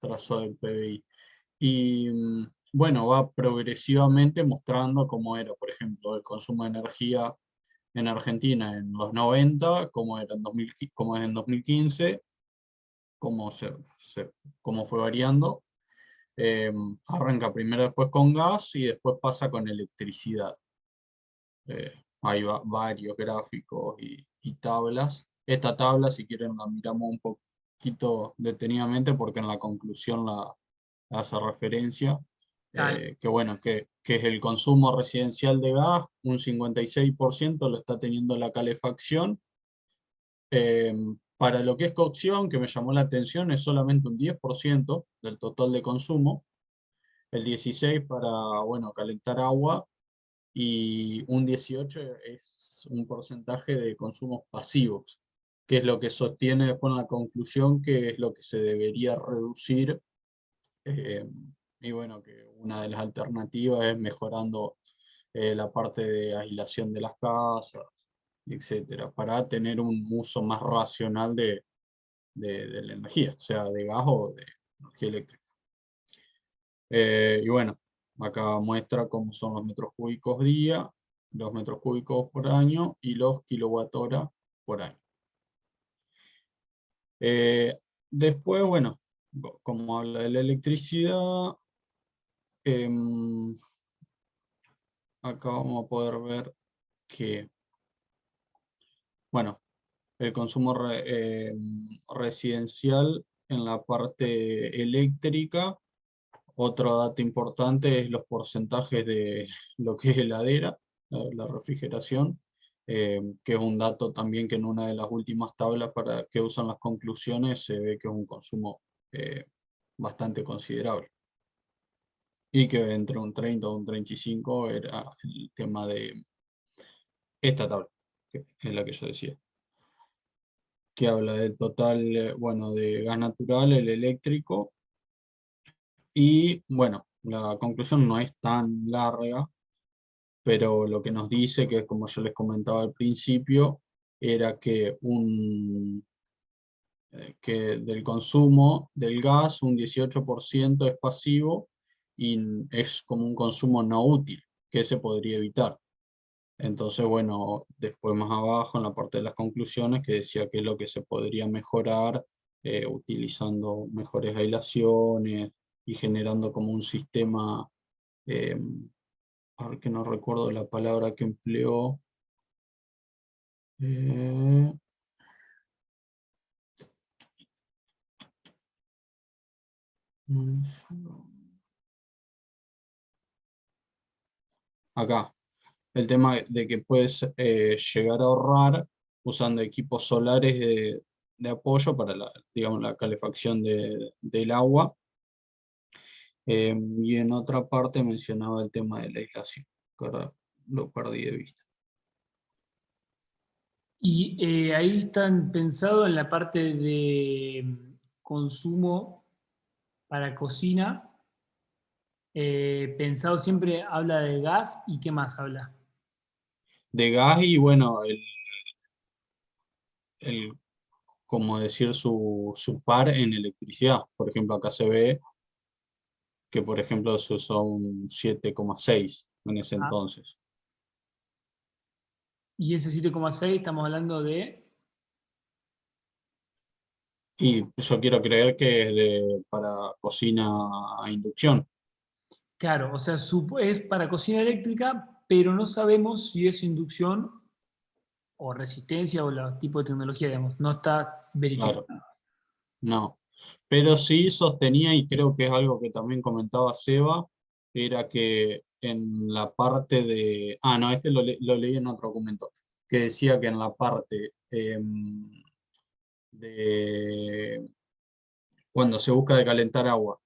trazada del PBI. Y bueno, va progresivamente mostrando cómo era, por ejemplo, el consumo de energía en Argentina en los 90, cómo era en 2000, cómo es en 2015, cómo, cómo fue variando. Arranca primero después con gas y después pasa con electricidad. Hay varios gráficos y tablas. Esta tabla, si quieren, la miramos un poquito detenidamente porque en la conclusión la hace referencia. Dale. Que bueno, que es el consumo residencial de gas, un 56% lo está teniendo la calefacción. Para lo que es cocción, que me llamó la atención, es solamente un 10% del total de consumo, el 16% para, bueno, calentar agua, y un 18% es un porcentaje de consumos pasivos, que es lo que sostiene después en la conclusión que es lo que se debería reducir. Y bueno, que una de las alternativas es mejorando la parte de aislación de las casas, etcétera, para tener un uso más racional de la energía, sea de gas o de energía eléctrica. Y bueno, acá muestra cómo son los metros cúbicos día, los metros cúbicos por año y los kilowatt-hora por año. Después, bueno, como habla de la electricidad, acá vamos a poder ver que, bueno, el consumo residencial en la parte eléctrica. Otro dato importante es los porcentajes de lo que es heladera, la refrigeración, que es un dato también que en una de las últimas tablas que usan las conclusiones se ve que es un consumo bastante considerable. Y que entre un 30 o un 35 era el tema de esta tabla, que es la que yo decía, que habla del total, bueno, de gas natural, el eléctrico. Y bueno, la conclusión no es tan larga, pero lo que nos dice, que como yo les comentaba al principio, era que, que del consumo del gas un 18% es pasivo y es como un consumo no útil, que se podría evitar. Entonces, bueno, después más abajo en la parte de las conclusiones que decía que es lo que se podría mejorar utilizando mejores aislaciones y generando como un sistema, ahora que no recuerdo la palabra que empleó, acá, el tema de que puedes llegar a ahorrar usando equipos solares de apoyo para la, digamos, la calefacción del agua. Y en otra parte mencionaba el tema de la aislación, que ahora lo perdí de vista. Y ahí están pensados en la parte de consumo para cocina. Pensado siempre habla de gas y ¿qué más habla? De gas y bueno, como decir su par en electricidad. Por ejemplo, acá se ve que por ejemplo se usó un 7,6 en ese Ah, entonces. y ese 7,6 estamos hablando de... Y yo quiero creer que es para cocina a inducción. Claro, o sea, es para cocina eléctrica, pero no sabemos si es inducción o resistencia o el tipo de tecnología, digamos. No está verificado. Claro, no. Pero sí sostenía, y creo que es algo que también comentaba Seba, era que en la parte de... Ah, no, este lo leí en otro documento, que decía que en la parte de cuando se busca de calentar agua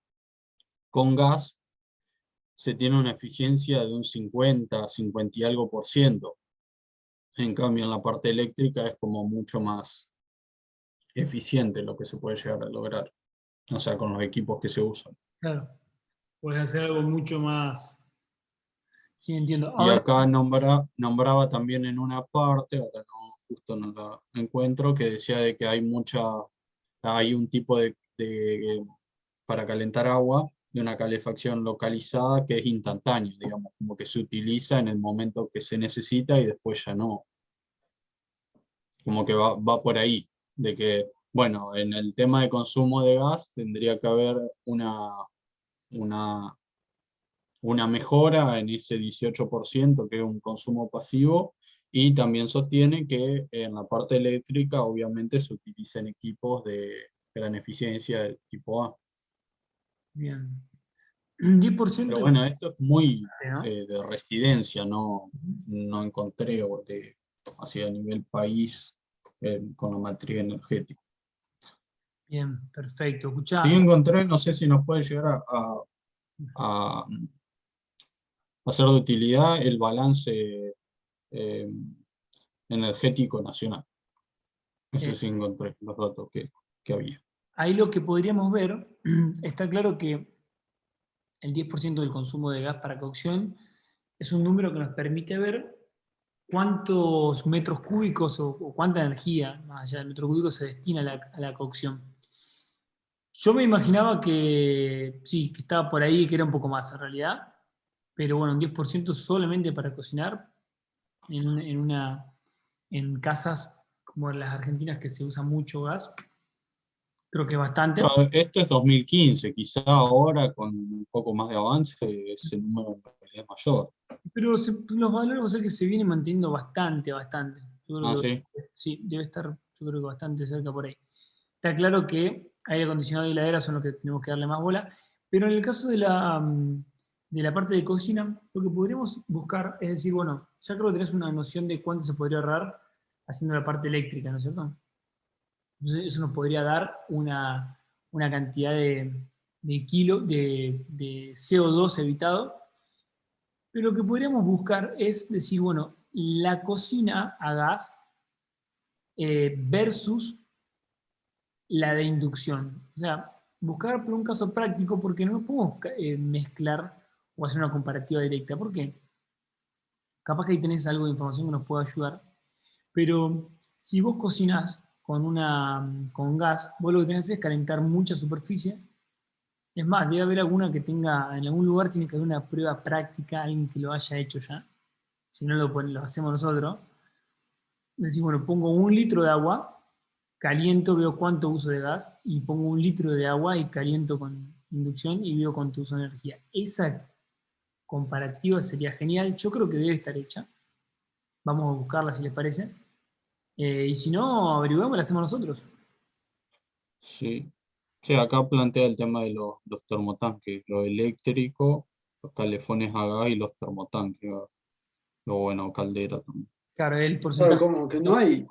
con gas, se tiene una eficiencia de un 50, 50 y algo por ciento. En cambio, en la parte eléctrica es como mucho más eficiente lo que se puede llegar a lograr, o sea, con los equipos que se usan. Claro, puedes hacer algo mucho más... Sí, entiendo. Y Ahora, acá nombraba también en una parte, ahora no, justo no la encuentro, que decía de que hay un tipo para calentar agua, de una calefacción localizada que es instantánea, digamos, como que se utiliza en el momento que se necesita y después ya no. Como que va por ahí, de que, bueno, en el tema de consumo de gas tendría que haber una mejora en ese 18% que es un consumo pasivo, y también sostiene que en la parte eléctrica obviamente se utilizan equipos de gran eficiencia de tipo A. bien. 10% Pero de... bueno, esto es muy ¿no? de residencia, no encontré así a nivel país con la matriz energética. Bien, perfecto. Sí Escuchá, encontré, no sé si nos puede llegar a hacer de utilidad el balance eh, energético nacional. Eso eh, sí encontré los datos que había. ahí lo que podríamos ver, está claro que el 10% del consumo de gas para cocción es un número que nos permite ver cuántos metros cúbicos o cuánta energía, más allá del metro cúbico, se destina a la cocción. Yo me imaginaba que sí, que estaba por ahí, que era un poco más en realidad, pero bueno, un 10% solamente para cocinar en casas como las argentinas que se usa mucho gas, creo que es bastante. Esto es 2015, quizá ahora con un poco más de avance ese número en realidad es mayor. Pero los valores, o sea que se viene manteniendo bastante. Yo creo Ah, que sí. sí, debe estar, yo creo que bastante cerca por ahí. Está claro que aire acondicionado y heladera son los que tenemos que darle más bola, pero en el caso de la parte de cocina, lo que podríamos buscar es decir, bueno, ya creo que tenés una noción de cuánto se podría ahorrar haciendo la parte eléctrica, ¿no es cierto? Entonces eso nos podría dar una cantidad de CO2 evitado, pero lo que podríamos buscar es decir, bueno, la cocina a gas versus la de inducción. O sea, buscar por un caso práctico porque no podemos mezclar o hacer una comparativa directa. ¿Por qué? Capaz que ahí tenés algo de información que nos pueda ayudar. Pero si vos cocinás con gas, vos lo que tenés es calentar mucha superficie. Es más, debe haber alguna que tenga, en algún lugar tiene que haber una prueba práctica, alguien que lo haya hecho ya. Si no lo hacemos nosotros. Decís, bueno, pongo 1 litro de agua, caliento, veo cuánto uso de gas, y pongo 1 litro de agua y caliento con inducción y veo cuánto uso de energía. Esa comparativa sería genial, yo creo que debe estar hecha. Vamos a buscarla si les parece. Y si no, averiguamos y la hacemos nosotros. Sí. Sí, acá plantea el tema de los termotanques, lo eléctrico, los calefones a gas y los termotanques, lo bueno, caldera también. Claro, el Claro, porcentaje. como que no hay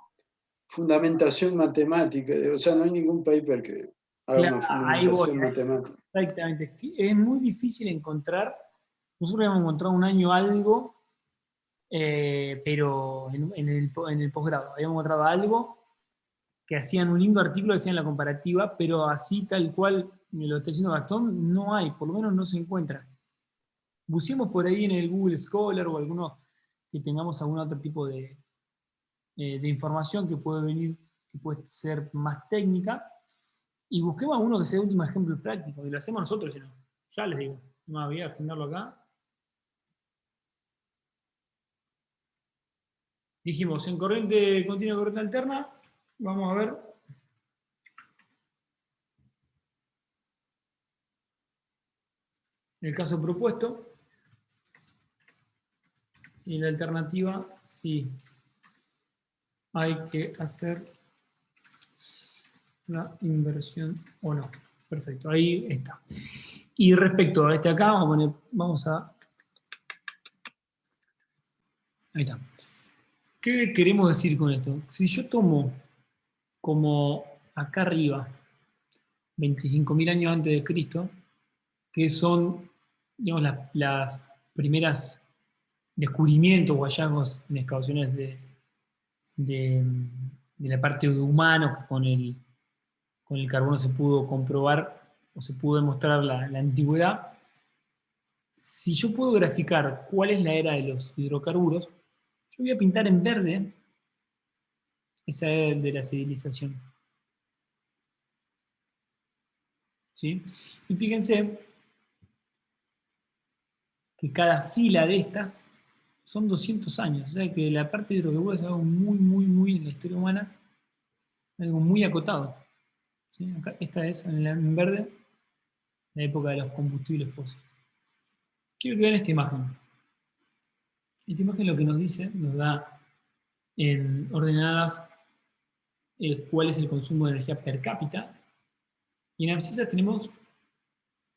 fundamentación matemática, o sea, no hay ningún paper que haga Claro, una ahí voy. fundamentación matemática. Exactamente. Es muy difícil encontrar. Nosotros hemos encontrado un año algo, pero en el posgrado. Habíamos encontrado algo que hacían un lindo artículo, hacían la comparativa, pero así tal cual me lo está diciendo Gastón, no hay, por lo menos no se encuentra. Busquemos por ahí en el Google Scholar o alguno que tengamos algún otro tipo de información que puede venir, que puede ser más técnica, y busquemos alguno que sea el último ejemplo práctico, y lo hacemos nosotros, si no. Ya les digo, no voy a agendarlo acá. Dijimos, en corriente continua, corriente alterna, vamos a ver. El caso propuesto. Y la alternativa, sí, hay que hacer la inversión o no. Perfecto, ahí está. Y respecto a este acá, vamos a... Ahí está. ¿Qué queremos decir con esto? Si yo tomo como acá arriba 25.000 años antes de Cristo, que son, digamos, las primeras descubrimientos o hallazgos en excavaciones de la parte de humanos, que con el carbono se pudo comprobar o se pudo demostrar la antigüedad. Si yo puedo graficar cuál es la era de los hidrocarburos, yo voy a pintar en verde esa era de la civilización. ¿Sí? Y fíjense que cada fila de estas son 200 años. O sea que la parte de hidrocarburos es algo muy en la historia humana, algo muy acotado. ¿Sí? Acá, esta es en verde, la época de los combustibles fósiles. Quiero que vean esta imagen. Esta imagen lo que nos dice, nos da en ordenadas cuál es el consumo de energía per cápita. Y en abscisas tenemos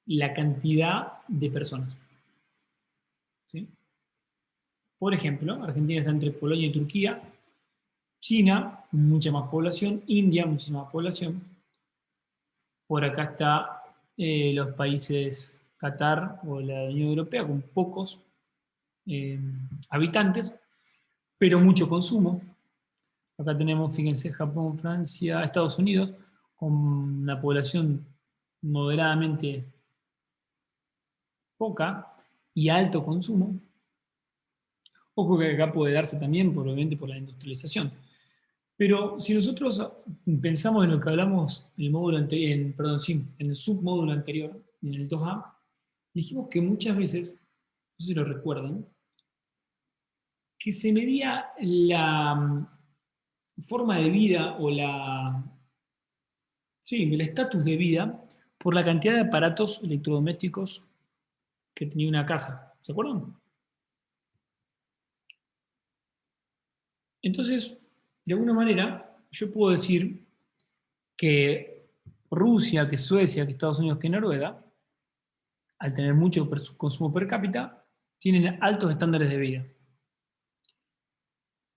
la cantidad de personas. ¿Sí? Por ejemplo, Argentina está entre Polonia y Turquía, China, mucha más población, India, muchísima más población. Por acá está los países Qatar o la Unión Europea con pocos habitantes, pero mucho consumo. Acá tenemos, fíjense, Japón, Francia, Estados Unidos, con una población moderadamente poca y alto consumo. Ojo que acá puede darse también, obviamente, por la industrialización. Pero si nosotros pensamos en lo que hablamos en el módulo anterior, perdón, sí, en el submódulo anterior, en el 2A, dijimos que muchas veces sé si lo recuerdan, que se medía la forma de vida o el estatus de vida por la cantidad de aparatos electrodomésticos que tenía una casa. ¿Se acuerdan? Entonces, de alguna manera, yo puedo decir que Rusia, que Suecia, que Estados Unidos, que Noruega, al tener mucho consumo per cápita, tienen altos estándares de vida.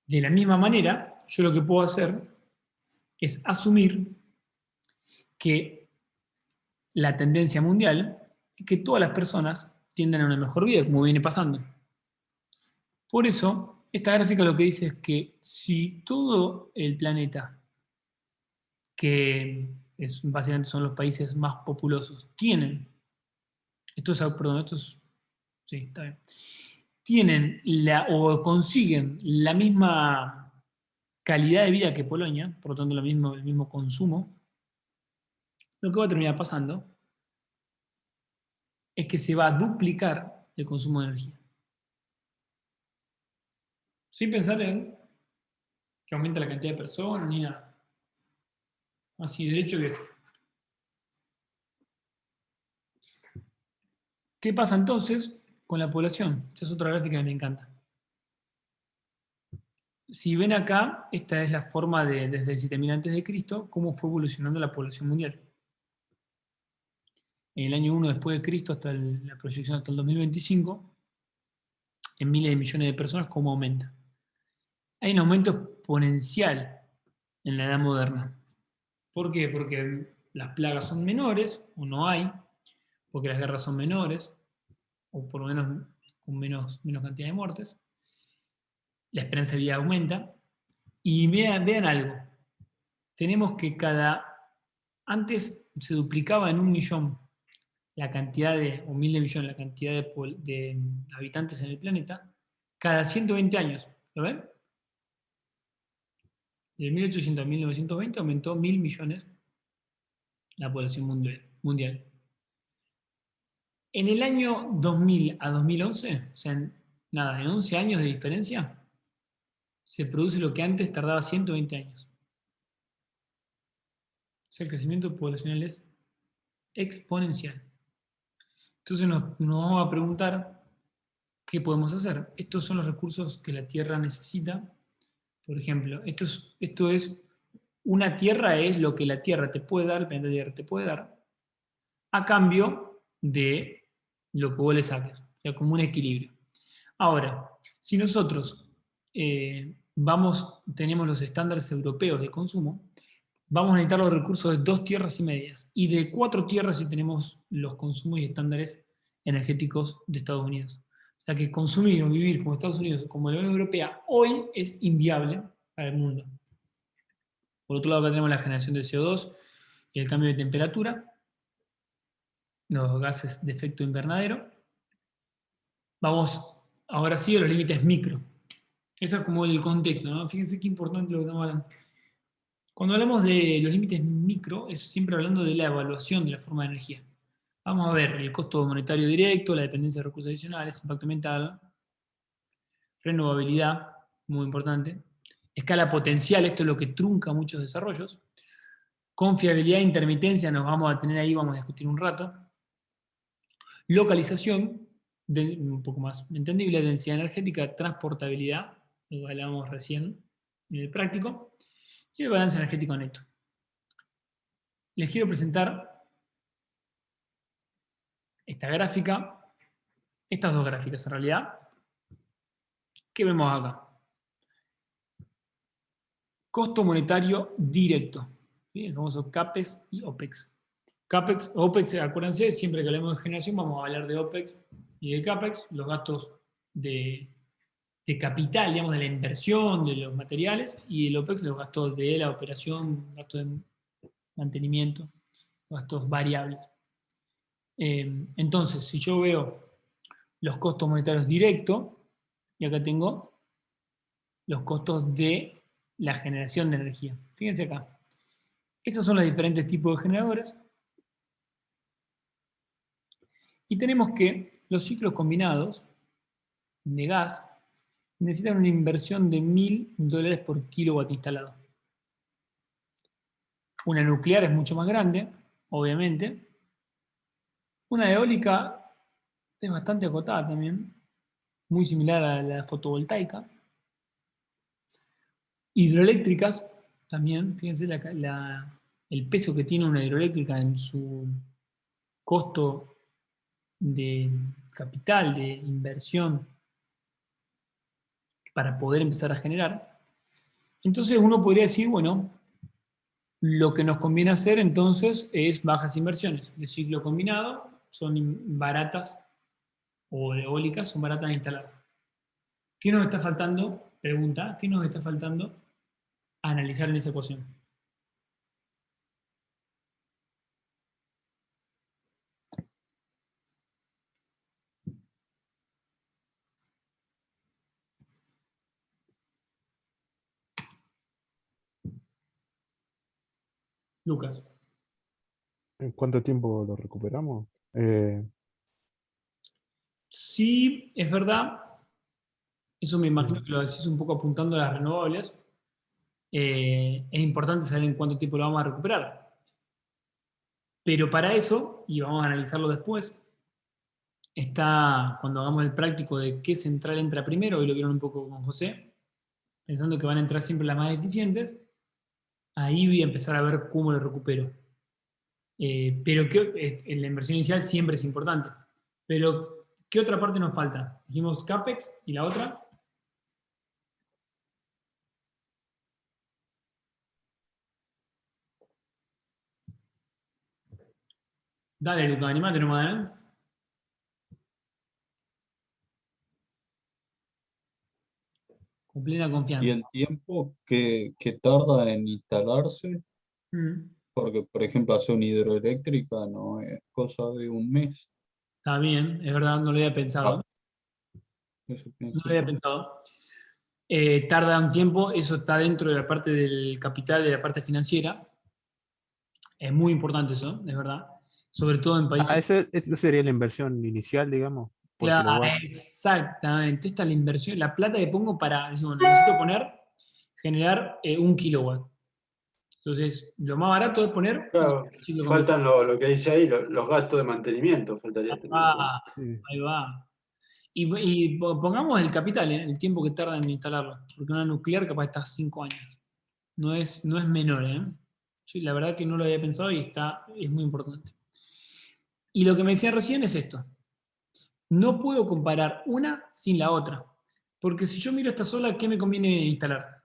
De la misma manera, yo lo que puedo hacer es asumir que la tendencia mundial es que todas las personas tienden a una mejor vida, como viene pasando. Por eso, esta gráfica lo que dice es que si todo el planeta, que básicamente son los países más populosos, tienen, sí, está bien, tienen o consiguen la misma calidad de vida que Polonia, por lo tanto el mismo consumo, lo que va a terminar pasando es que se va a duplicar el consumo de energía. Sin pensar en que aumenta la cantidad de personas ni nada. Así, derecho viejo. ¿Qué pasa entonces con la población? Esta es otra gráfica que me encanta. Si ven acá, esta es la forma desde el 7000 a.C., cómo fue evolucionando la población mundial. En el año 1 después de Cristo, hasta la proyección hasta el 2025, en miles de millones de personas, cómo aumenta. Hay un aumento exponencial en la edad moderna. ¿Por qué? Porque las plagas son menores, o no hay, porque las guerras son menores, o por lo menos con menos cantidad de muertes. La esperanza de vida aumenta. Y vean algo. Tenemos que antes se duplicaba en 1.000.000 la cantidad o 1.000 de millones, la cantidad de habitantes en el planeta, cada 120 años. ¿Lo ven? De 1800 a 1920 aumentó 1.000 millones la población mundial. En el año 2000 a 2011, o sea, en 11 años de diferencia, se produce lo que antes tardaba 120 años. O sea, el crecimiento poblacional es exponencial. Entonces nos vamos a preguntar qué podemos hacer. Estos son los recursos que la Tierra necesita. Por ejemplo, una Tierra es lo que la Tierra te puede dar, el planeta Tierra te puede dar, a cambio de lo que vos le saques. O sea, como un equilibrio. Ahora, si nosotros tenemos los estándares europeos de consumo, vamos a necesitar los recursos de 2 tierras y medias y de 4 tierras si tenemos los consumos y estándares energéticos de Estados Unidos. O sea que consumir o vivir como Estados Unidos o como la Unión Europea hoy es inviable para el mundo. Por otro lado, acá tenemos la generación de CO2 y el cambio de temperatura, los gases de efecto invernadero. Vamos ahora sí a los límites micro. Eso es como el contexto, ¿no? Fíjense qué importante lo que estamos hablando. Cuando hablamos de los límites micro, es siempre hablando de la evaluación de la forma de energía. Vamos a ver el costo monetario directo, la dependencia de recursos adicionales, impacto ambiental, renovabilidad, muy importante, escala potencial, esto es lo que trunca muchos desarrollos, confiabilidad e intermitencia, nos vamos a tener ahí, vamos a discutir un rato, localización, un poco más entendible, densidad energética, transportabilidad, lo que hablábamos recién en el práctico, y el balance energético neto. Les quiero presentar esta gráfica, estas dos gráficas en realidad. ¿Qué vemos acá? Costo monetario directo, ¿sí? El famoso CAPEX y OPEX. CAPEX, OPEX, acuérdense, siempre que hablemos de generación vamos a hablar de OPEX y de CAPEX, los gastos de capital, digamos, de la inversión, de los materiales, y el OPEX, los gastos de la operación, gastos de mantenimiento, gastos variables. Entonces, si yo veo los costos monetarios directos, y acá tengo los costos de la generación de energía. Fíjense acá. Estos son los diferentes tipos de generadores. Y tenemos que los ciclos combinados de gas, necesitan una inversión de $1000 por kilowatt instalado. Una nuclear es mucho más grande, obviamente. Una eólica es bastante acotada también, muy similar a la fotovoltaica. Hidroeléctricas también, fíjense el peso que tiene una hidroeléctrica en su costo de capital, de inversión para poder empezar a generar. Entonces uno podría decir, bueno, lo que nos conviene hacer entonces es bajas inversiones. De ciclo combinado son baratas, o de eólicas son baratas de instalar. ¿Qué nos está faltando? Pregunta, ¿qué nos está faltando analizar en esa ecuación? Lucas. ¿En cuánto tiempo lo recuperamos? Sí, es verdad, eso me imagino que lo decís un poco apuntando a las renovables, es importante saber en cuánto tiempo lo vamos a recuperar. Pero para eso, y vamos a analizarlo después, está cuando hagamos el práctico de qué central entra primero, hoy lo vieron un poco con José, pensando que van a entrar siempre las más eficientes, ahí voy a empezar a ver cómo lo recupero. Pero la inversión inicial siempre es importante. Pero, ¿qué otra parte nos falta? Dijimos CAPEX y la otra. Dale, Luca, animate nomás, ¿eh? Con plena Y confianza. el tiempo que tarda en instalarse, Mm, porque por ejemplo hacer una hidroeléctrica no es cosa de un mes. Está bien, es verdad, no lo había pensado. Eso No pienso lo había yo. pensado. Tarda un tiempo, eso está dentro de la parte del capital, de la parte financiera. Es muy importante eso, es verdad. Sobre todo en Ah, países. esa sería la inversión inicial, digamos, por Claro, kilowatt. exactamente. Esta es la inversión, la plata que pongo para, decimos, necesito generar 1 kilowatt. Entonces, lo más barato es poner un Claro, ciclo combinado. faltan lo que dice ahí, los gastos de mantenimiento, faltaría tener en cuenta. Ah, Sí. ahí va. Y pongamos el capital, el tiempo que tarda en instalarlo, porque una nuclear capaz está 5 años. No es menor, ¿eh? Sí, la verdad que no lo había pensado y es muy importante. Y lo que me decía recién es esto. No puedo comparar una sin la otra. Porque si yo miro esta sola, ¿qué me conviene instalar?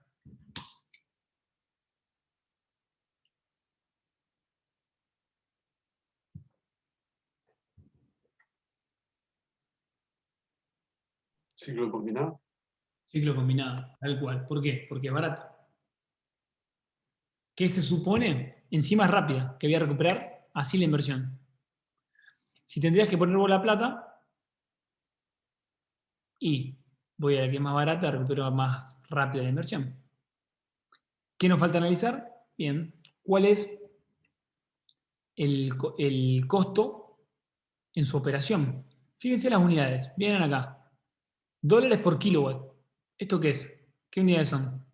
Ciclo combinado. Ciclo combinado, tal cual. ¿Por qué? Porque es barato. ¿Qué se supone? Encima es rápida, que voy a recuperar así la inversión. Si tendrías que poner vos la plata, y voy a la que es más barata, recupero más rápida la inversión. ¿Qué nos falta analizar? Bien, ¿cuál es el costo en su operación? Fíjense las unidades, vienen acá. Dólares por kilowatt. ¿Esto qué es? ¿Qué unidades son?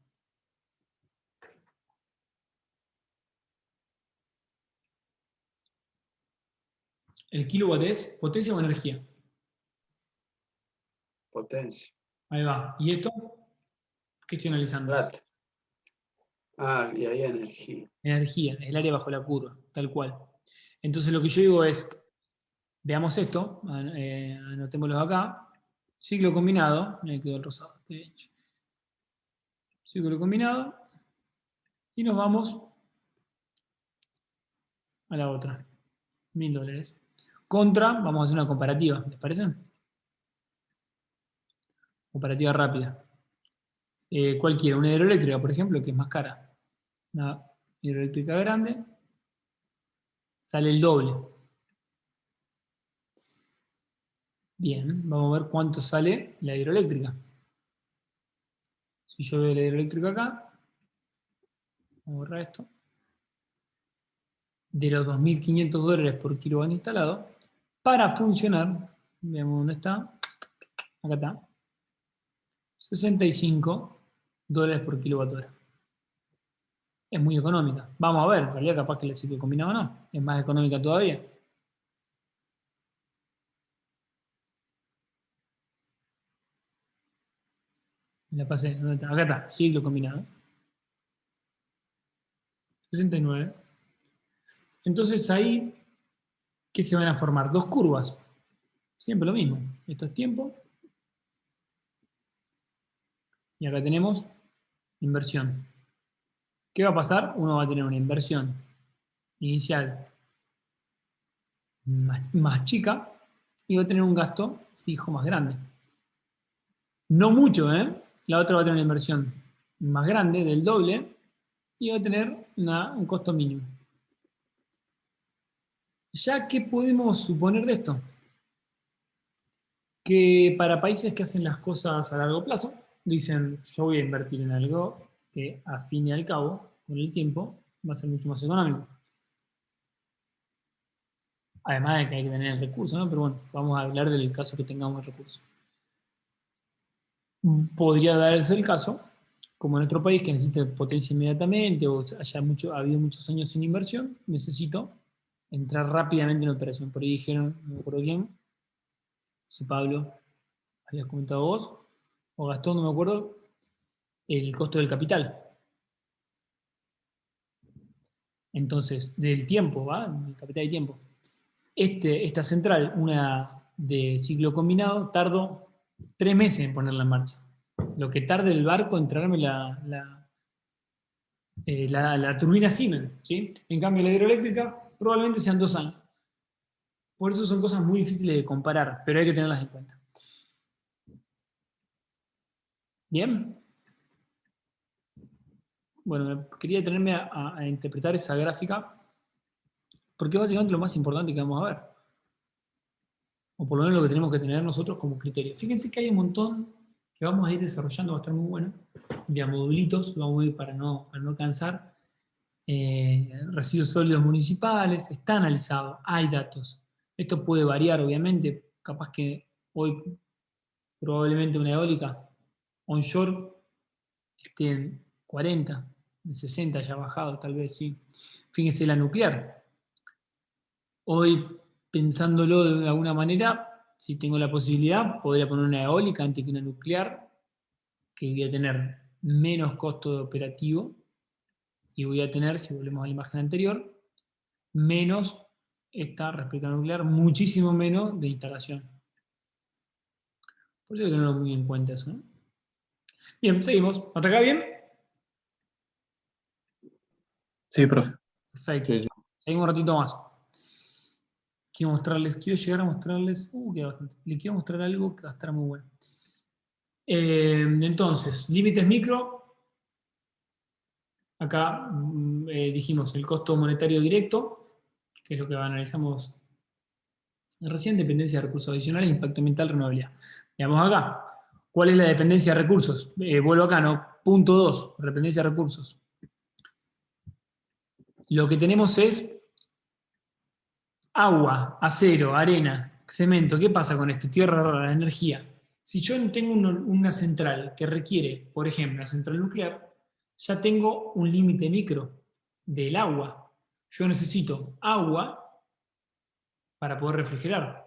El kilowatt es potencia o energía. Potencia. Ahí va. ¿Y esto? ¿Qué estoy analizando? Plata. Ah, y ahí energía. Energía, el área bajo la curva, tal cual. Entonces lo que yo digo es, veamos esto, anotémoslo acá. Ciclo combinado, me quedó el rosado. Ciclo combinado. Y nos vamos a la otra. $1000. Contra, vamos a hacer una comparativa, ¿les parece? Comparativa rápida. Cualquiera, una hidroeléctrica, por ejemplo, que es más cara. Una hidroeléctrica grande sale el doble. Bien, vamos a ver cuánto sale la hidroeléctrica. Si yo veo la hidroeléctrica acá, vamos a borrar esto. De los $2500 por kilowatt instalado, para funcionar, veamos dónde está, acá está, $65 por kilowatt-hora. Es muy económica. Vamos a ver, en realidad capaz que el ciclo combinado no. Es más económica todavía. La pasé. ¿Dónde está? Acá está, ciclo combinado. 69. Entonces ahí, ¿qué se van a formar? Dos curvas. Siempre lo mismo. Esto es tiempo. Y acá tenemos inversión. ¿Qué va a pasar? Uno va a tener una inversión inicial más chica y va a tener un gasto fijo más grande. No mucho, ¿eh? La otra va a tener una inversión más grande, del doble, y va a tener un costo mínimo. ¿Ya qué podemos suponer de esto? Que para países que hacen las cosas a largo plazo, dicen, yo voy a invertir en algo que a fin y al cabo, con el tiempo, va a ser mucho más económico. Además de que hay que tener el recurso, ¿no? Pero bueno, vamos a hablar del caso que tengamos el recurso. Podría darse el caso, como en otro país que necesita potencia inmediatamente o ha habido muchos años sin inversión, necesito entrar rápidamente en operación. Por ahí dijeron, no me acuerdo quién, si Pablo habías comentado vos, o Gastón, no me acuerdo, el costo del capital. Entonces, del tiempo, ¿va? El capital y tiempo. Esta central, una de ciclo combinado, tardó 3 meses en ponerla en marcha. Lo que tarde el barco en traerme la turbina Siemens, ¿sí? En cambio, la hidroeléctrica probablemente sean 2 años. Por eso son cosas muy difíciles de comparar, pero hay que tenerlas en cuenta. ¿Bien? Bueno, quería detenerme a interpretar esa gráfica, porque es básicamente lo más importante que vamos a ver. O por lo menos lo que tenemos que tener nosotros como criterio. Fíjense que hay un montón que vamos a ir desarrollando, va a estar muy bueno. De modulitos, vamos a ir para no cansar. Residuos sólidos municipales, está analizado, hay datos. Esto puede variar, obviamente. Capaz que hoy probablemente una eólica onshore esté en 40, en 60 ya ha bajado, tal vez, sí. Fíjense la nuclear. Hoy, pensándolo de alguna manera, si tengo la posibilidad, podría poner una eólica antes que una nuclear, que voy a tener menos costo de operativo y voy a tener, si volvemos a la imagen anterior, menos esta respecto a la nuclear, muchísimo menos de instalación. Por eso hay que tenerlo muy en cuenta eso, ¿no? Bien, seguimos. ¿Hasta acá bien? Sí, profe. Perfecto. Sí, sí. Seguimos un ratito más. Quiero llegar a mostrarles, queda bastante. Les quiero mostrar algo que va a estar muy bueno. Entonces, límites micro. Acá dijimos el costo monetario directo, que es lo que analizamos recién, dependencia de recursos adicionales, impacto ambiental, renovabilidad. Veamos acá. ¿Cuál es la dependencia de recursos? Vuelvo acá, ¿no? Punto 2, dependencia de recursos. Lo que tenemos es agua, acero, arena, cemento. ¿Qué pasa con esto? Tierra, energía. Si yo tengo una central que requiere, por ejemplo, una central nuclear, ya tengo un límite micro del agua. Yo necesito agua para poder refrigerar.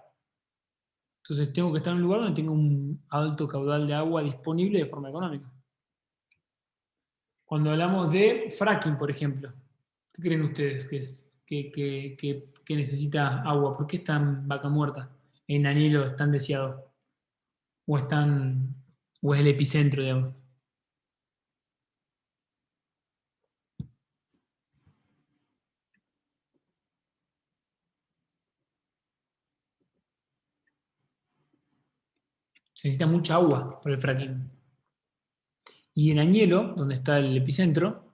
Entonces tengo que estar en un lugar donde tenga un alto caudal de agua disponible de forma económica. Cuando hablamos de fracking, por ejemplo, ¿qué creen ustedes que necesita agua? ¿Por qué es tan vaca muerta? En Anhelo es tan deseado. O es el epicentro, digamos. Se necesita mucha agua por el fracking. Y en Añelo, donde está el epicentro,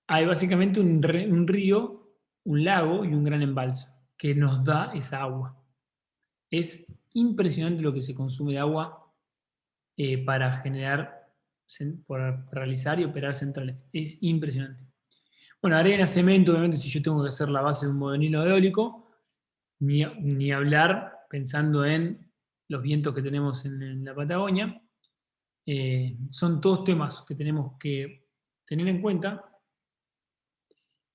hay básicamente un río, un lago y un gran embalse que nos da esa agua. Es impresionante lo que se consume de agua para realizar y operar centrales. Es impresionante. Bueno, arena, cemento, obviamente si yo tengo que hacer la base de un modelo eólico, ni hablar pensando en los vientos que tenemos en la Patagonia. Son todos temas que tenemos que tener en cuenta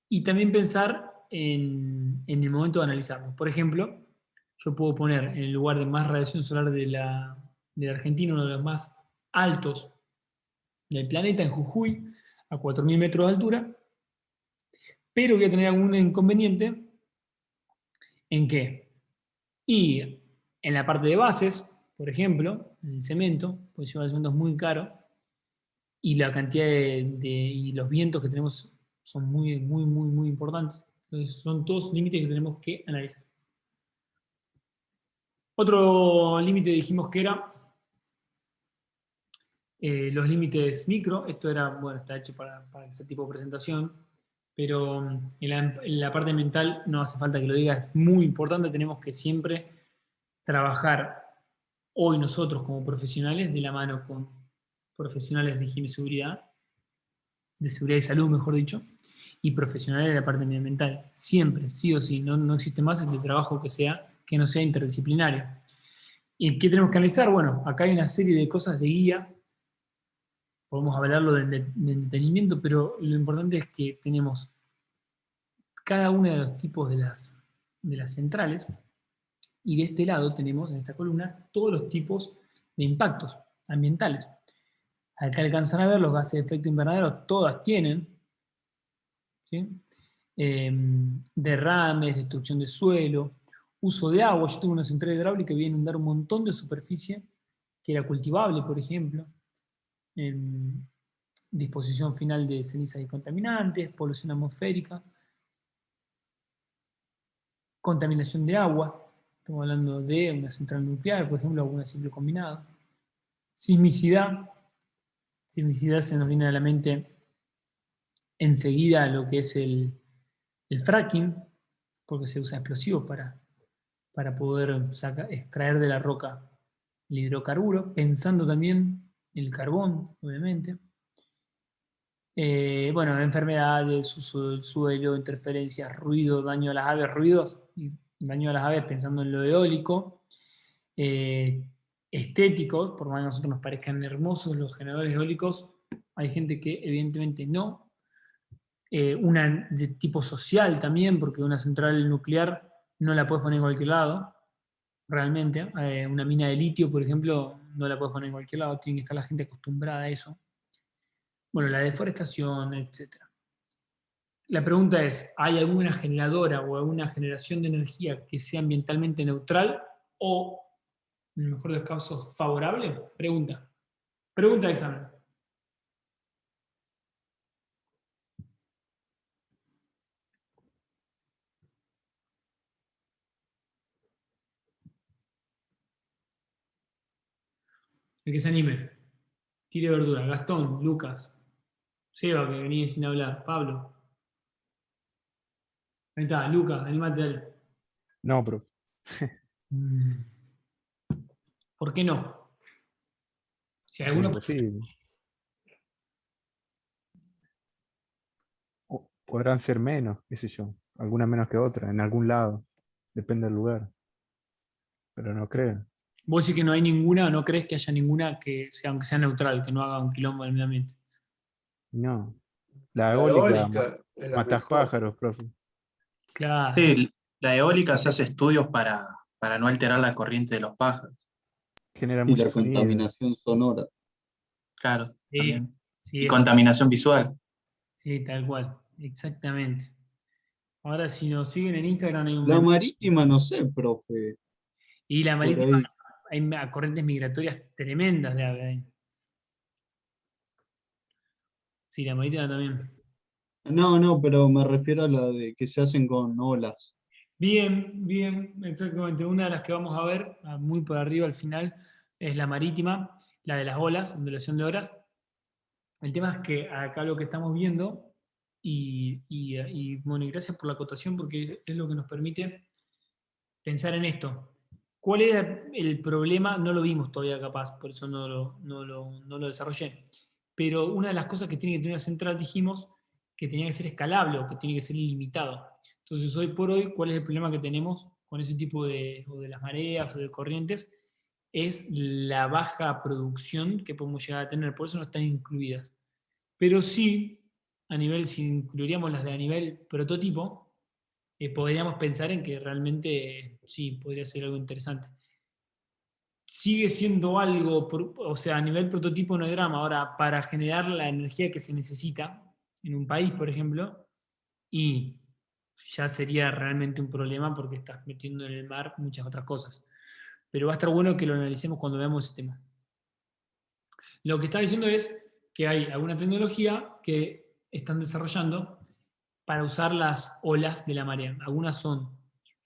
y también pensar en el momento de analizarlos. Por ejemplo, yo puedo poner en el lugar de más radiación solar de la Argentina, uno de los más altos del planeta, en Jujuy, a 4.000 metros de altura, pero voy a tener algún inconveniente en que, y en la parte de bases, por ejemplo, en el cemento, porque el cemento es muy caro, y la cantidad y los vientos que tenemos son muy, muy, muy, muy importantes. Entonces, son todos límites que tenemos que analizar. Otro límite dijimos que era los límites micro. Esto era, bueno, está hecho para ese tipo de presentación, pero en la parte mental no hace falta que lo diga, es muy importante. Tenemos que siempre trabajar hoy nosotros como profesionales de la mano con profesionales de higiene y seguridad, de seguridad y salud, mejor dicho, y profesionales de la parte medioambiental. Siempre, sí o sí, no existe más este trabajo que no sea interdisciplinario. ¿Y qué tenemos que analizar? Bueno, acá hay una serie de cosas de guía, podemos hablarlo de detenimiento, pero lo importante es que tenemos cada uno de los tipos de las centrales, y de este lado tenemos, en esta columna, todos los tipos de impactos ambientales. Acá alcanzan a ver los gases de efecto invernadero, todas tienen, ¿sí? Derrames, destrucción de suelo, uso de agua. Yo tengo una central hidráulica que viene a inundar un montón de superficie que era cultivable, por ejemplo. Disposición final de cenizas y contaminantes, polución atmosférica, contaminación de agua. Estamos hablando de una central nuclear, por ejemplo, alguna ciclo combinado. Sismicidad. Sismicidad se nos viene a la mente enseguida lo que es el fracking, porque se usa explosivos para poder extraer de la roca el hidrocarburo, pensando también el carbón, obviamente. Bueno, enfermedades, uso del suelo, interferencias, ruido, daño a las aves, ruidos, y daño a las aves pensando en lo eólico. Estéticos, por más que a nosotros nos parezcan hermosos los generadores eólicos, hay gente que evidentemente no. Una de tipo social también, porque una central nuclear no la puedes poner en cualquier lado, realmente. Una mina de litio, por ejemplo, no la puedes poner en cualquier lado, tiene que estar la gente acostumbrada a eso. Bueno, la deforestación, etc. La pregunta es, ¿hay alguna generadora o alguna generación de energía que sea ambientalmente neutral o, en el mejor de los casos, favorable? Pregunta. Pregunta de examen. El que se anime. Tire verdura. Gastón, Lucas, Seba, que venía sin hablar. Pablo. Ahí está, Lucas, animate dale. No, profe. ¿Por qué no? Si Es alguno... imposible. Podrán ser menos, qué sé yo. Alguna menos que otra, en algún lado. Depende del lugar. Pero no creo. Vos decís que no hay ninguna, no crees que haya ninguna que sea, aunque sea neutral, que no haga un quilombo del medio ambiente. No. La La eólica eólica es la matas mejor. pájaros, profe. Claro. Sí, la eólica se hace estudios para no alterar la corriente de los pájaros. Genera Y mucho la sonido. contaminación sonora. Claro, Sí, también. sí, Y contaminación visual. sí, tal cual. Exactamente. Ahora, si nos siguen en Instagram, hay un La marítima, no sé, profe, y la por marítima, ahí. hay corrientes migratorias tremendas de ave ahí. Sí, la marítima también. No, pero me refiero a la de que se hacen con olas. Bien, bien, exactamente. Una de las que vamos a ver, muy por arriba al final, es la marítima, la de las olas, ondulación de olas. El tema es que acá lo que estamos viendo, bueno, y gracias por la acotación porque es lo que nos permite pensar en esto. ¿Cuál era el problema? No lo vimos todavía capaz, por eso no lo desarrollé. Pero una de las cosas que tiene que tener una central, dijimos, que tenía que ser escalable o que tiene que ser ilimitado. Entonces, hoy por hoy, ¿cuál es el problema que tenemos con ese tipo o de las mareas o de corrientes? es la baja producción que podemos llegar a tener, por eso no están incluidas. Pero sí, a nivel, si incluiríamos las de a nivel prototipo, podríamos pensar en que realmente sí, podría ser algo interesante. Sigue siendo algo, o sea, a nivel prototipo no hay drama. Ahora, para generar la energía que se necesita en un país, por ejemplo, y ya sería realmente un problema porque estás metiendo en el mar muchas otras cosas. Pero va a estar bueno que lo analicemos cuando veamos ese tema. Lo que está diciendo es que hay alguna tecnología que están desarrollando para usar las olas de la marea. Algunas son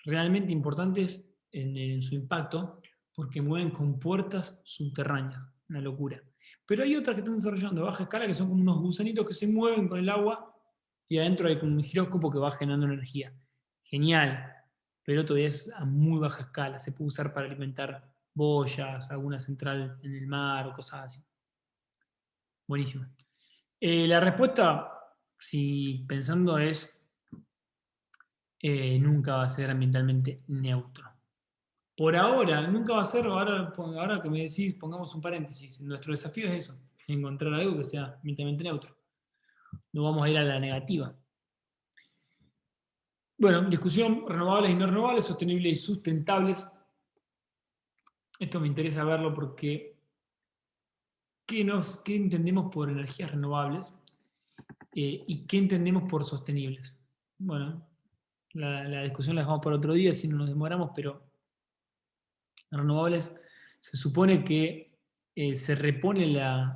realmente importantes en su impacto porque mueven compuertas subterráneas, una locura. Pero hay otras que están desarrollando a baja escala que son como unos gusanitos que se mueven con el agua y adentro hay como un giróscopo que va generando energía. Genial, pero todavía es a muy baja escala. Se puede usar para alimentar boyas, alguna central en el mar o cosas así. Buenísimo. La respuesta, si pensando es, nunca va a ser ambientalmente neutro. Por ahora, nunca va a ser, ahora que me decís, pongamos un paréntesis, nuestro desafío es eso, encontrar algo que sea ambientalmente neutro. No vamos a ir a la negativa. Bueno, discusión, renovables y no renovables, sostenibles y sustentables. Esto me interesa verlo porque ¿qué entendemos por energías renovables? ¿Y qué entendemos por sostenibles? Bueno, la discusión la dejamos para otro día si no nos demoramos, pero renovables se supone que se repone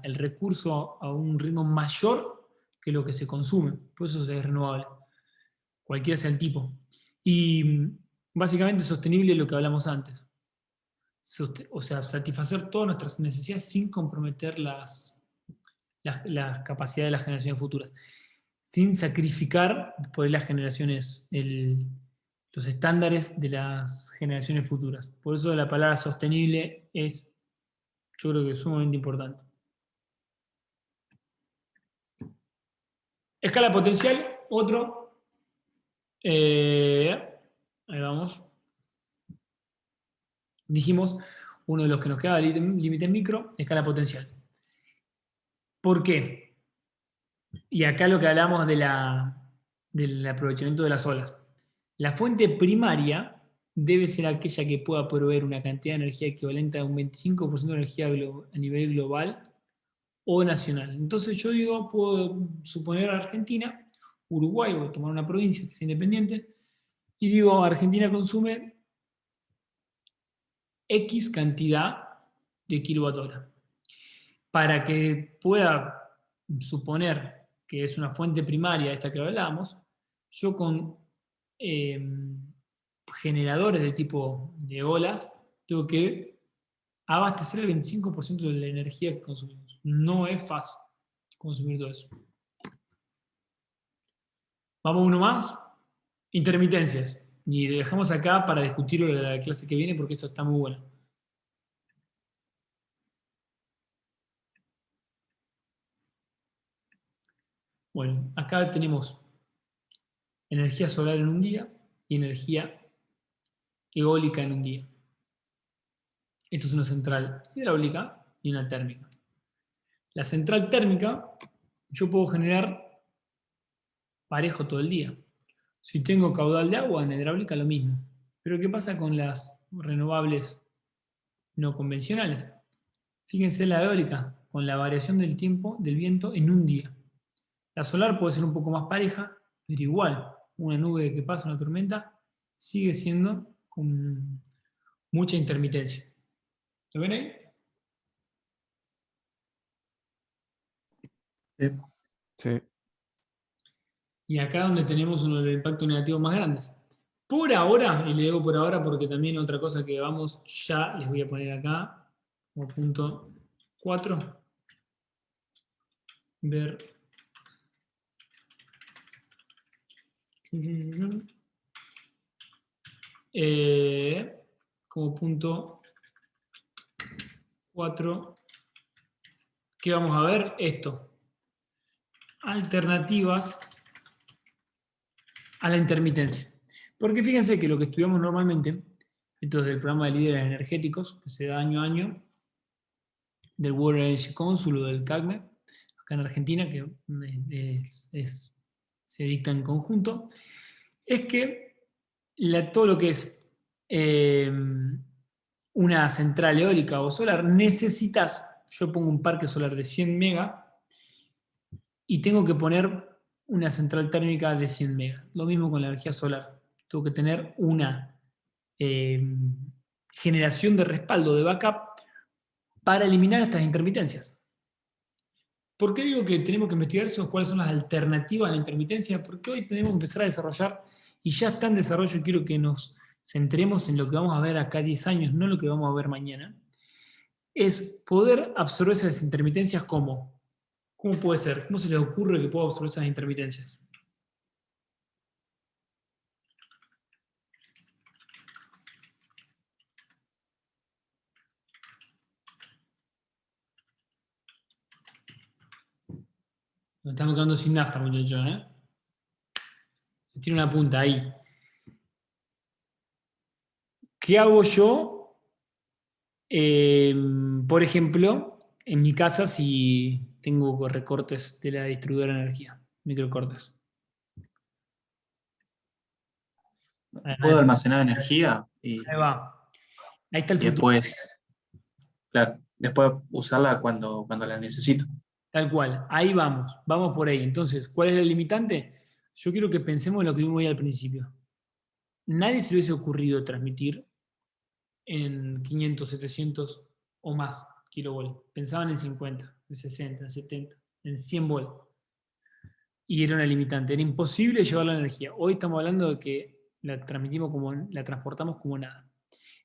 el recurso a un ritmo mayor que lo que se consume, por eso es renovable, cualquiera sea el tipo. Y básicamente sostenible es lo que hablamos antes. O sea, satisfacer todas nuestras necesidades sin comprometer las capacidades de las generaciones futuras, sin sacrificar por las generaciones, los estándares de las generaciones futuras. Por eso la palabra sostenible es, yo creo que es sumamente importante. Escala potencial, otro. Ahí vamos. Dijimos, uno de los que nos queda, límite micro, escala potencial. ¿Por qué? Y acá lo que hablamos del aprovechamiento de las olas. La fuente primaria debe ser aquella que pueda proveer una cantidad de energía equivalente a un 25% de energía a nivel global o nacional. Entonces yo digo, puedo suponer a Argentina, Uruguay, voy a tomar una provincia que es independiente, y digo, Argentina consume X cantidad de kilowatt-hora. Para que pueda suponer que es una fuente primaria esta que hablábamos, yo con generadores de tipo de olas tengo que abastecer el 25% de la energía que consumimos. No es fácil consumir todo eso. Vamos uno más. Intermitencias. Y lo dejamos acá para discutirlo en la clase que viene porque esto está muy bueno. Bueno, acá tenemos energía solar en un día y energía eólica en un día. Esto es una central hidráulica y una térmica. La central térmica yo puedo generar parejo todo el día. Si tengo caudal de agua en hidráulica, lo mismo. Pero ¿qué pasa con las renovables no convencionales? Fíjense la eólica, con la variación del tiempo del viento en un día. La solar puede ser un poco más pareja, pero igual, una nube que pasa, una tormenta, sigue siendo con mucha intermitencia. ¿Lo ven ahí? Sí. Y acá donde tenemos uno de los impactos negativos más grandes. Por ahora, y le digo por ahora porque también otra cosa que vamos, ya les voy a poner acá, como punto 4, ver como punto 4, ¿qué vamos a ver? Esto. Alternativas a la intermitencia. Porque fíjense que lo que estudiamos normalmente, Esto es del programa de líderes energéticos, que se da año a año, del World Energy Council o del CACME, acá en Argentina, que se dicta en conjunto, es que todo lo que es una central eólica o solar, necesitas, yo pongo un parque solar de 100 mega y tengo que poner una central térmica de 100 megas. Lo mismo con la energía solar. Tengo que tener una generación de respaldo, de backup, para eliminar estas intermitencias. ¿Por qué digo que tenemos que investigar cuáles son las alternativas a la intermitencia? Porque hoy tenemos que empezar a desarrollar, y ya está en desarrollo, y quiero que nos centremos en lo que vamos a ver acá 10 años, no lo que vamos a ver mañana, es poder absorber esas intermitencias como. ¿Cómo puede ser? ¿Cómo se les ocurre que puedo absorber esas intermitencias? Nos estamos quedando sin nafta, muchachos, ¿eh? Tiene una punta ahí. ¿Qué hago yo? Por ejemplo, en mi casa si tengo recortes de la distribuidora de energía, microcortes. Puedo almacenar energía Ahí va. Ahí está el y futuro. después, claro, después usarla cuando la necesito. Tal cual. Ahí vamos. Vamos por ahí. Entonces, ¿cuál es el limitante? Yo quiero que pensemos en lo que vimos ahí al principio. Nadie se le hubiese ocurrido transmitir en 500, 700 o más kilovolt. Pensaban en 50, en 60, en 70, en 100 volt. Y era una limitante. Era imposible llevar la energía. Hoy estamos hablando de que la transportamos como nada.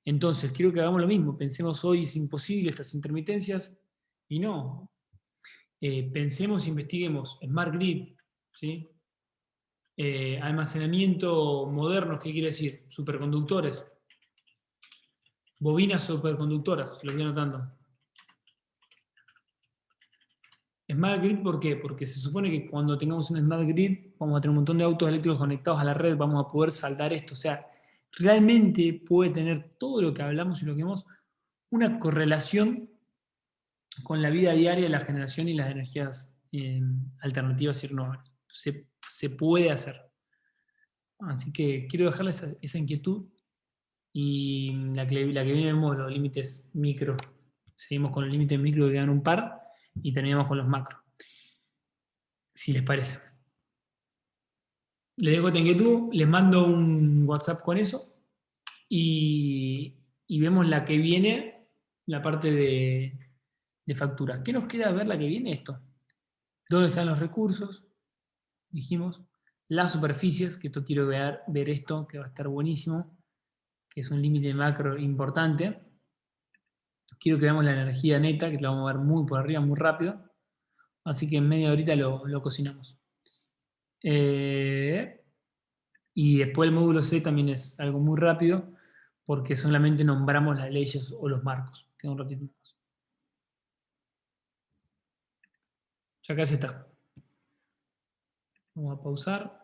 Entonces, quiero que hagamos lo mismo. Pensemos hoy, es imposible estas intermitencias. Y no. Pensemos, investiguemos. Smart Grid, ¿sí? Almacenamiento moderno, ¿qué quiere decir? Superconductores. Bobinas superconductoras, lo voy anotando. Smart Grid, ¿por qué? Porque se supone que cuando tengamos un Smart Grid vamos a tener un montón de autos eléctricos conectados a la red, vamos a poder saldar esto. O sea, realmente puede tener todo lo que hablamos y lo que vemos una correlación con la vida diaria, la generación y las energías alternativas y renovables. Se puede hacer. Así que quiero dejarles esa inquietud y la que viene vemos los límites micro. Seguimos con los límites micro que quedan un par y terminamos con los macro. Si les parece. Les dejo esta inquietud, les mando un WhatsApp con eso y vemos la que viene, la parte de factura. ¿Qué nos queda ver la que viene esto? ¿Dónde están los recursos? Dijimos. Las superficies, que esto quiero ver esto, que va a estar buenísimo, que es un límite macro importante. Quiero que veamos la energía neta, que la vamos a ver muy por arriba, muy rápido. Así que en media horita lo cocinamos. Y después el módulo C también es algo muy rápido, porque solamente nombramos las leyes o los marcos. Queda un ratito más. Ya casi está. Vamos a pausar.